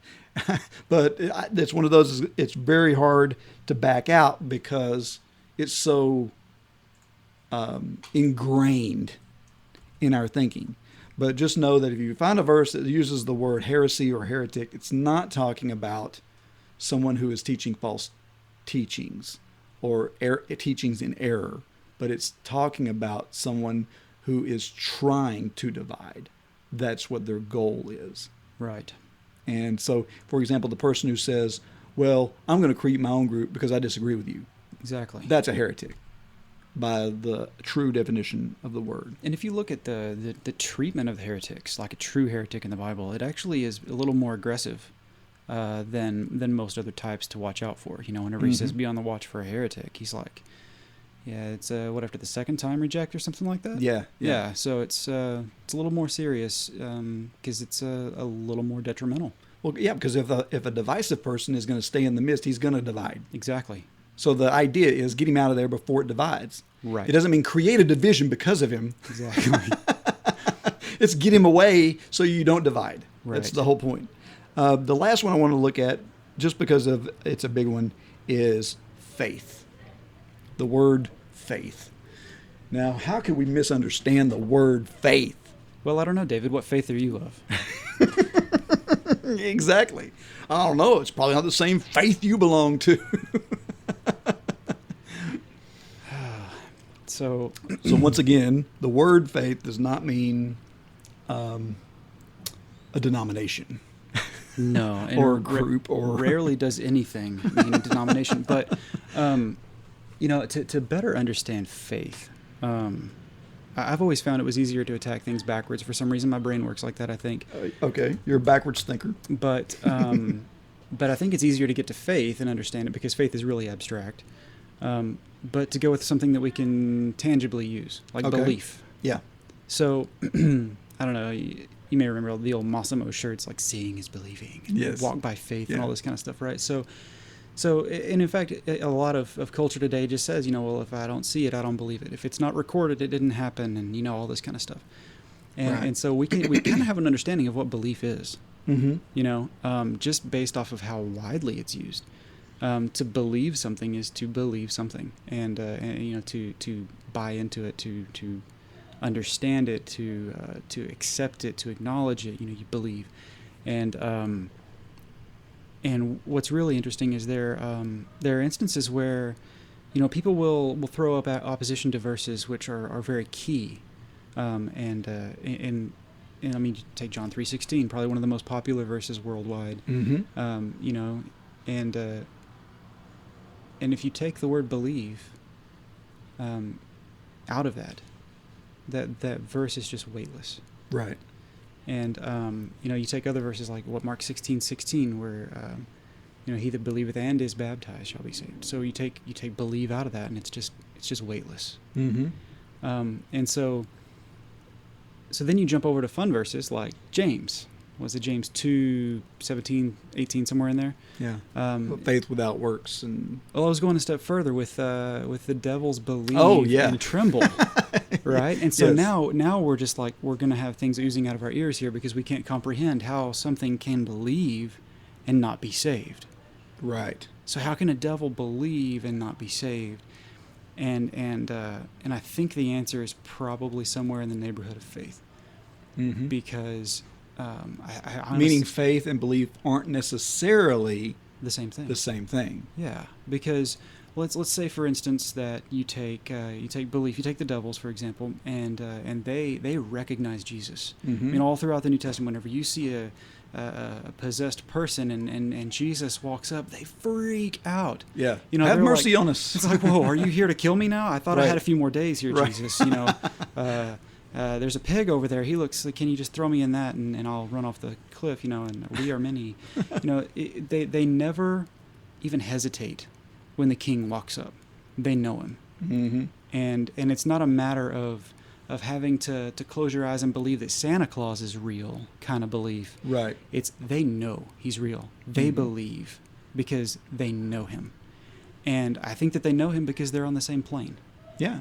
But it's one of those, it's very hard to back out because it's so ingrained in our thinking. But just know that if you find a verse that uses the word heresy or heretic, it's not talking about someone who is teaching false teachings or teachings in error, but it's talking about someone who is trying to divide. That's what their goal is. Right. And so, for example, the person who says, well, I'm going to create my own group because I disagree with you. Exactly. That's a heretic by the true definition of the word. And if you look at the treatment of the heretics, like a true heretic in the Bible, it actually is a little more aggressive than most other types to watch out for. You know, whenever he says be on the watch for a heretic, he's like, yeah, it's after the second time reject or something like that. Yeah. So it's a little more serious because it's a little more detrimental. Well, yeah, because if a divisive person is going to stay in the midst, he's going to divide. Exactly. So the idea is get him out of there before it divides. Right. It doesn't mean create a division because of him. Exactly. It's get him away so you don't divide. Right. That's the whole point. The last one I want to look at, just because of it's a big one, is faith. The word faith. Now, how could we misunderstand the word faith? Well, I don't know, David. What faith are you of? Exactly. I don't know. It's probably not the same faith you belong to. So once again, the word faith does not mean a denomination. No, and Or a group, or rarely does anything mean a denomination. But to better understand faith, I've always found it was easier to attack things backwards. For some reason, my brain works like that, I think. Okay, you're a backwards thinker. But I think it's easier to get to faith and understand it because faith is really abstract. But to go with something that we can tangibly use, like belief. Yeah. So, I don't know, you may remember the old Massimo shirts, like seeing is believing, and Yes. walk by faith and all this kind of stuff, right? So, and in fact, a lot of culture today just says, well, if I don't see it, I don't believe it. If it's not recorded, it didn't happen, and all this kind of stuff. And, Right. and so we kind of have an understanding of what belief is, Mm-hmm. just based off of how widely it's used. To believe something is to believe something, and to buy into it, to understand it, to accept it, to acknowledge it. You believe, and what's really interesting is there are instances where people will throw up opposition to verses which are very key, and I mean, take John 3:16, probably one of the most popular verses worldwide. Mm-hmm. And if you take the word believe out of that verse is just weightless. Right. And you take other verses like what Mark 16:16, where he that believeth and is baptized shall be saved. So you take believe out of that, and it's just weightless. Mm-hmm. And so then you jump over to fun verses like James. Was it James 2:17, 18, somewhere in there? Yeah. Faith without works. And Well, I was going a step further with the devils believe and tremble, right? And so Yes. now we're just like, we're going to have things oozing out of our ears here because we can't comprehend how something can believe and not be saved. Right. So how can a devil believe and not be saved? And I think the answer is probably somewhere in the neighborhood of faith, Mm-hmm. because I honestly, Meaning faith and belief aren't necessarily the same thing. the same thing. Yeah, because let's say, for instance, that you take belief, you take the devils, for example, and they recognize Jesus. Mm-hmm. I mean, all throughout the New Testament, whenever you see a possessed person and Jesus walks up, they freak out. Yeah. You know, Have they're mercy like- on us. It's like, whoa, are you here to kill me now? I thought I Right. had a few more days here, Right. Jesus. There's a pig over there. He looks like, can you just throw me in that and I'll run off the cliff, and we are many. They never even hesitate when the king walks up. They know him. Mm-hmm. And it's not a matter of having to close your eyes and believe that Santa Claus is real kind of belief. Right. It's they know he's real. They believe because they know him. And I think that they know him because they're on the same plane. Yeah.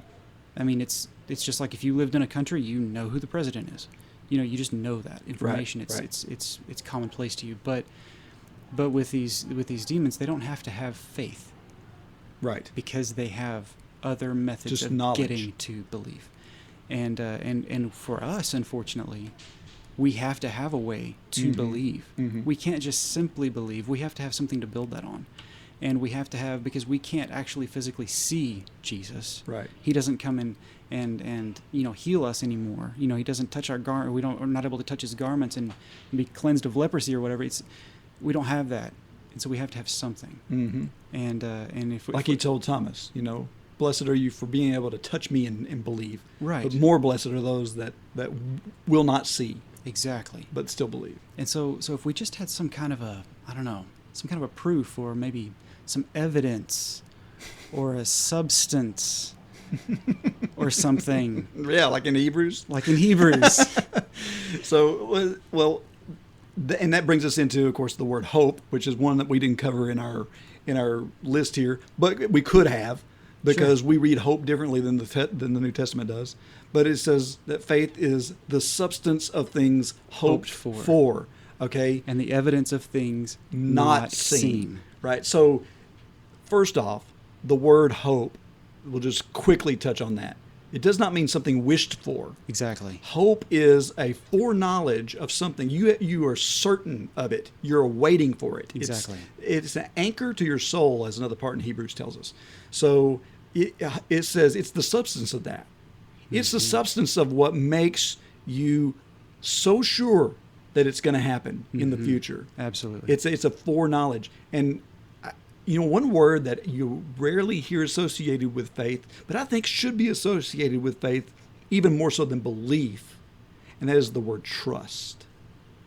I mean, it's just like if you lived in a country, you know who the president is. You just know that information. Right. It's commonplace to you. But with these demons, they don't have to have faith Right. because they have other methods Just of knowledge. getting to believe. And for us, unfortunately, we have to have a way to believe. We can't just simply believe. We have to have something to build that on. And we have to have, because we can't actually physically see Jesus. Right. He doesn't come in and heal us anymore. He doesn't touch our garment. We're not able to touch his garments and be cleansed of leprosy or whatever. We don't have that. And so we have to have something. And if he told Thomas, blessed are you for being able to touch me and believe. Right. But more blessed are those that will not see. Exactly. But still believe. And so if we just had some kind of a proof, or maybe some evidence or a substance or something. Yeah, like in Hebrews. So, well, and that brings us into, of course, the word hope, which is one that we didn't cover in our list here, but we could have, because we read hope differently than the New Testament does. But it says that faith is the substance of things hoped for. Okay, and the evidence of things not seen. Right. So, first off, the word hope, we'll just quickly touch on that. It does not mean something wished for. Exactly. Hope is a foreknowledge of something. You are certain of it. You're waiting for it. Exactly. It's an anchor to your soul, as another part in Hebrews tells us. So it says it's the substance of that. It's the substance of what makes you so sure that it's going to happen in the future. Absolutely. It's a foreknowledge. And one word that you rarely hear associated with faith, but I think should be associated with faith even more so than belief, and that is the word trust.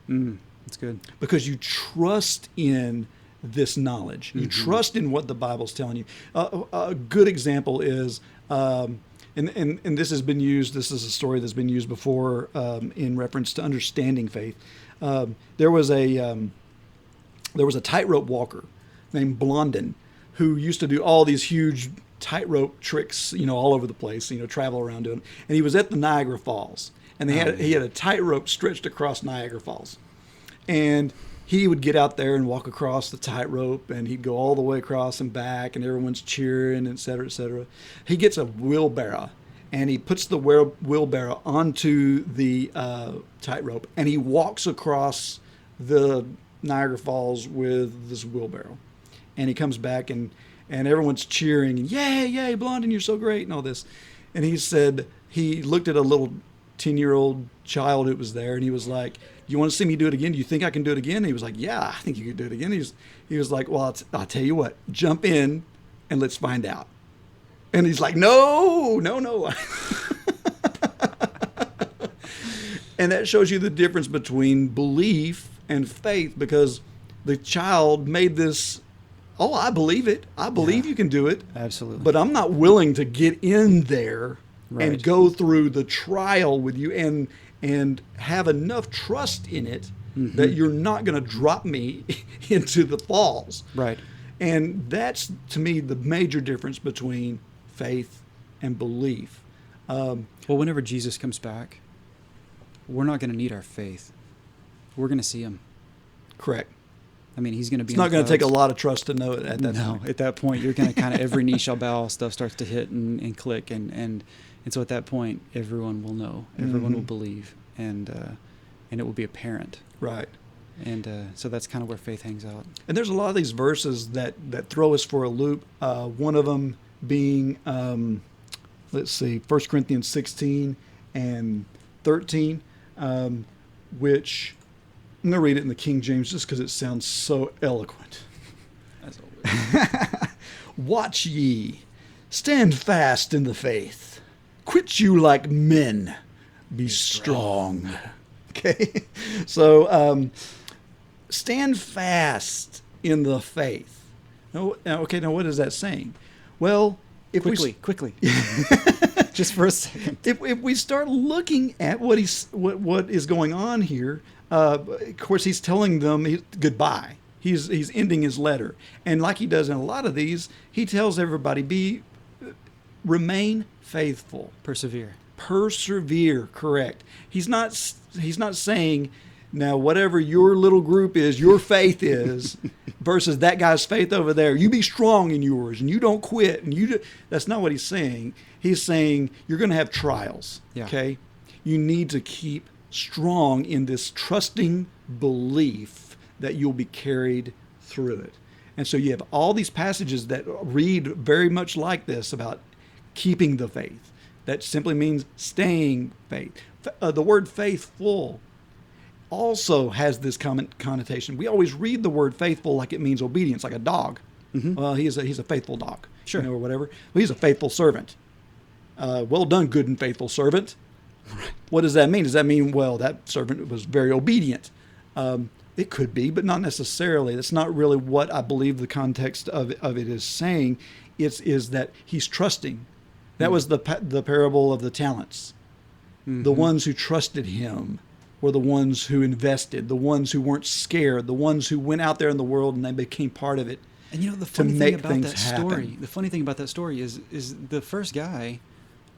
That's good. Because you trust in this knowledge. You trust in what the Bible's telling you. A good example is, and this has been used, this is a story that's been used before in reference to understanding faith. There was a tightrope walker named Blondin, who used to do all these huge tightrope tricks, all over the place, travel around doing. And he was at the Niagara Falls, and he had a tightrope stretched across Niagara Falls, and he would get out there and walk across the tightrope, and he'd go all the way across and back, and everyone's cheering, et cetera, et cetera. He gets a wheelbarrow, and he puts the wheelbarrow onto the tightrope, and he walks across the Niagara Falls with this wheelbarrow. And he comes back, and everyone's cheering, and yay, Blondin, you're so great, and all this. And he said, he looked at a little 10-year-old child who was there, and he was like, you want to see me do it again? Do you think I can do it again? And he was like, yeah, I think you can do it again. He was like, well, I'll tell you what, jump in and let's find out. And he's like, no. And that shows you the difference between belief and faith, because the child made this, I believe it. I believe you can do it. Absolutely. But I'm not willing to get in there and go through the trial with you and have enough trust in it that you're not going to drop me into the falls. Right. And that's, to me, the major difference between faith and belief. Well, whenever Jesus comes back, we're not going to need our faith. We're going to see him. Correct. I mean, he's going to be. It's not going to take a lot of trust to know it at that point. No, at that point, you're going to kind of every knee shall bow, stuff starts to hit and click, and so at that point, everyone will know, everyone will believe, and it will be apparent. Right. And so that's kind of where faith hangs out. And there's a lot of these verses that throw us for a loop. One of them being, 1 Corinthians 16 and 13, which I'm going to read it in the King James just because it sounds so eloquent. As always. Watch ye, stand fast in the faith, quit you like men, be strong. Okay, so stand fast in the faith. Now, what is that saying? Well, if quickly, just for a second. If we start looking at what is going on here, of course he's telling them goodbye. He's ending his letter, and like he does in a lot of these, he tells everybody remain faithful, persevere. Correct. He's not saying, now whatever your little group is, your faith is, versus that guy's faith over there, you be strong in yours and you don't quit, and that's not what he's saying. He's saying you're going to have trials. Yeah. Okay, you need to keep strong in this trusting belief that you'll be carried through it. And so you have all these passages that read very much like this about keeping the faith. That simply means staying faith. The word faithful also has this connotation. We always read the word faithful like it means obedience, like a dog. Well, he's a faithful dog, Sure. or whatever. Well, he's a faithful servant. Well done, good and faithful servant. What does that mean? Does that mean, well, that servant was very obedient? It could be, but not necessarily. That's not really what I believe the context of it is saying. Is that he's trusting. That was the parable of the talents. The ones who trusted him were the ones who invested, the ones who weren't scared, the ones who went out there in the world and they became part of it. And the to funny thing make about things that story, happen. the funny thing about that story is the first guy,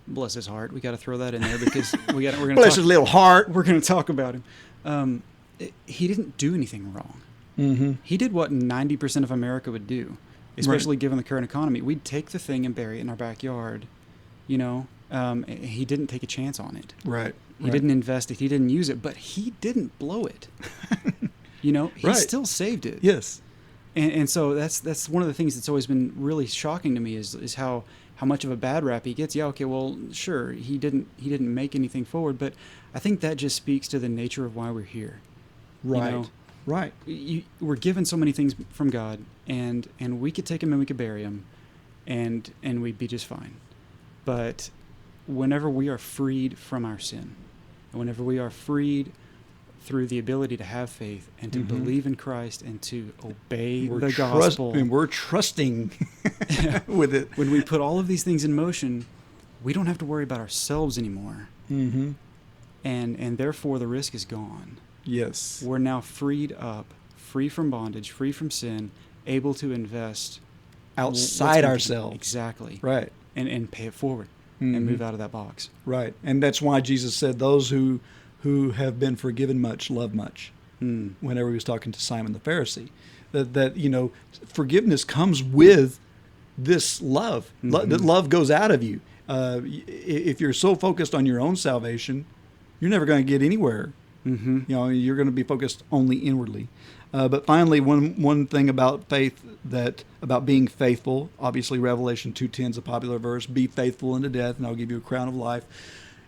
bless his heart, we got to throw that in there because we're going Bless to his little heart. we're going to talk about him. He didn't do anything wrong. Mm-hmm. He did what 90% of America would do, especially given the current economy. We'd take the thing and bury it in our backyard. He didn't take a chance on it. Right. He didn't invest it. He didn't use it, but he didn't blow it. He Right. still saved it. Yes. And so that's one of the things that's always been really shocking to me is how much of a bad rap he gets. Yeah, okay, well, sure, he didn't make anything forward, but I think that just speaks to the nature of why we're here. Right. Right. We're given so many things from God, and we could take them and we could bury them, and we'd be just fine. But whenever we are freed from our sin, whenever we are freed through the ability to have faith and to believe in Christ and to obey the gospel, And we're trusting with it. when we put all of these things in motion, we don't have to worry about ourselves anymore. Mm-hmm. And therefore the risk is gone. Yes. We're now freed up, free from bondage, free from sin, able to invest Outside ourselves. Exactly. Right. And pay it forward Mhm. and move out of that box. Right. And that's why Jesus said those who have been forgiven much love much. Whenever he was talking to Simon the Pharisee, that forgiveness comes with this love. That love goes out of you. If you're so focused on your own salvation, you're never going to get anywhere. You're going to be focused only inwardly. But finally, one thing about faith, about being faithful, obviously Revelation 2:10 is a popular verse, be faithful unto death and I'll give you a crown of life.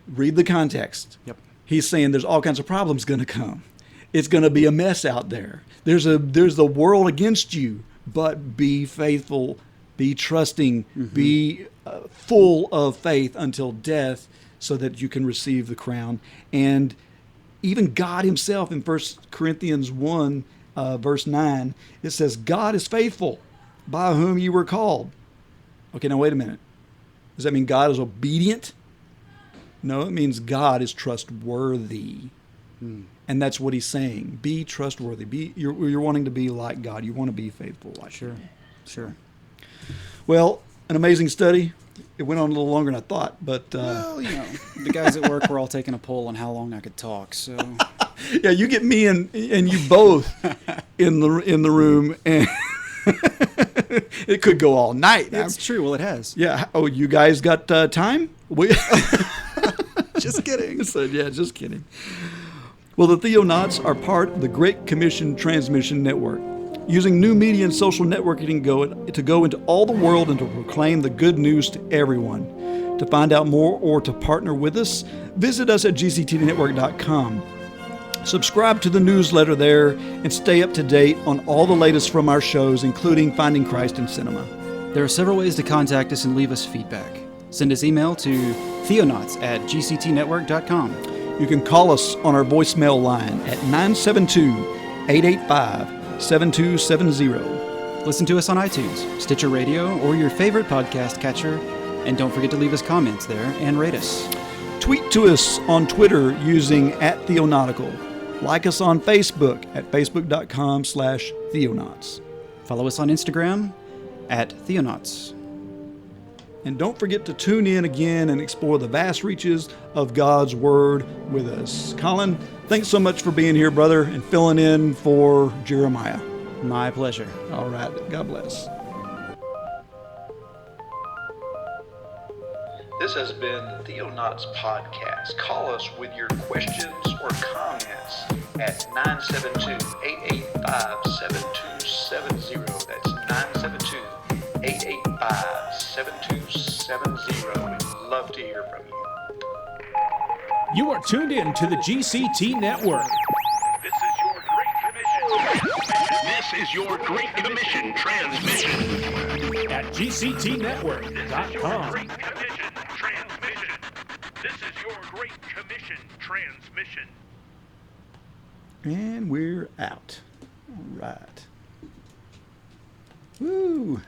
Read the context. Yep. He's saying there's all kinds of problems going to come. It's going to be a mess out there. There's the world against you, but be faithful, be trusting, be full of faith until death so that you can receive the crown. And even God himself in 1 Corinthians 1, verse 9, it says, God is faithful, by whom you were called. Okay, now wait a minute. Does that mean God is obedient? No, it means God is trustworthy. And that's what he's saying. Be trustworthy. You're wanting to be like God. You want to be faithful like him. Sure. Well, an amazing study. It went on a little longer than I thought, but The guys at work were all taking a poll on how long I could talk. So yeah, you get me and you both in the room, and it could go all night. it's true. Well, it has. Yeah. Oh, you guys got time? Just kidding. I said, yeah, just kidding. Well, the Theonauts are part of the Great Commission Transmission Network, using new media and social networking to go into all the world and to proclaim the good news to everyone. To find out more or to partner with us, visit us at gctnetwork.com. Subscribe to the newsletter there and stay up to date on all the latest from our shows, including Finding Christ in Cinema. There are several ways to contact us and leave us feedback. Send us email to theonauts@gctnetwork.com. You can call us on our voicemail line at 972-885-7270. Listen to us on iTunes, Stitcher Radio, or your favorite podcast catcher. And don't forget to leave us comments there and rate us. Tweet to us on Twitter using @Theonautical. Like us on Facebook at facebook.com/Theonauts. Follow us on Instagram @Theonauts. And don't forget to tune in again and explore the vast reaches of God's Word with us. Colin, thanks so much for being here, brother, and filling in for Jeremiah. My pleasure. All right. God bless. This has been the Theonauts Podcast. Call us with your questions or comments at 972-885-7270. That's 972-885-7270. We'd love to hear from you. You are tuned in to the GCT Network. This is your Great Commission transmission. At GCTnetwork.com. This is your Great Commission transmission. And we're out. All right. Woo.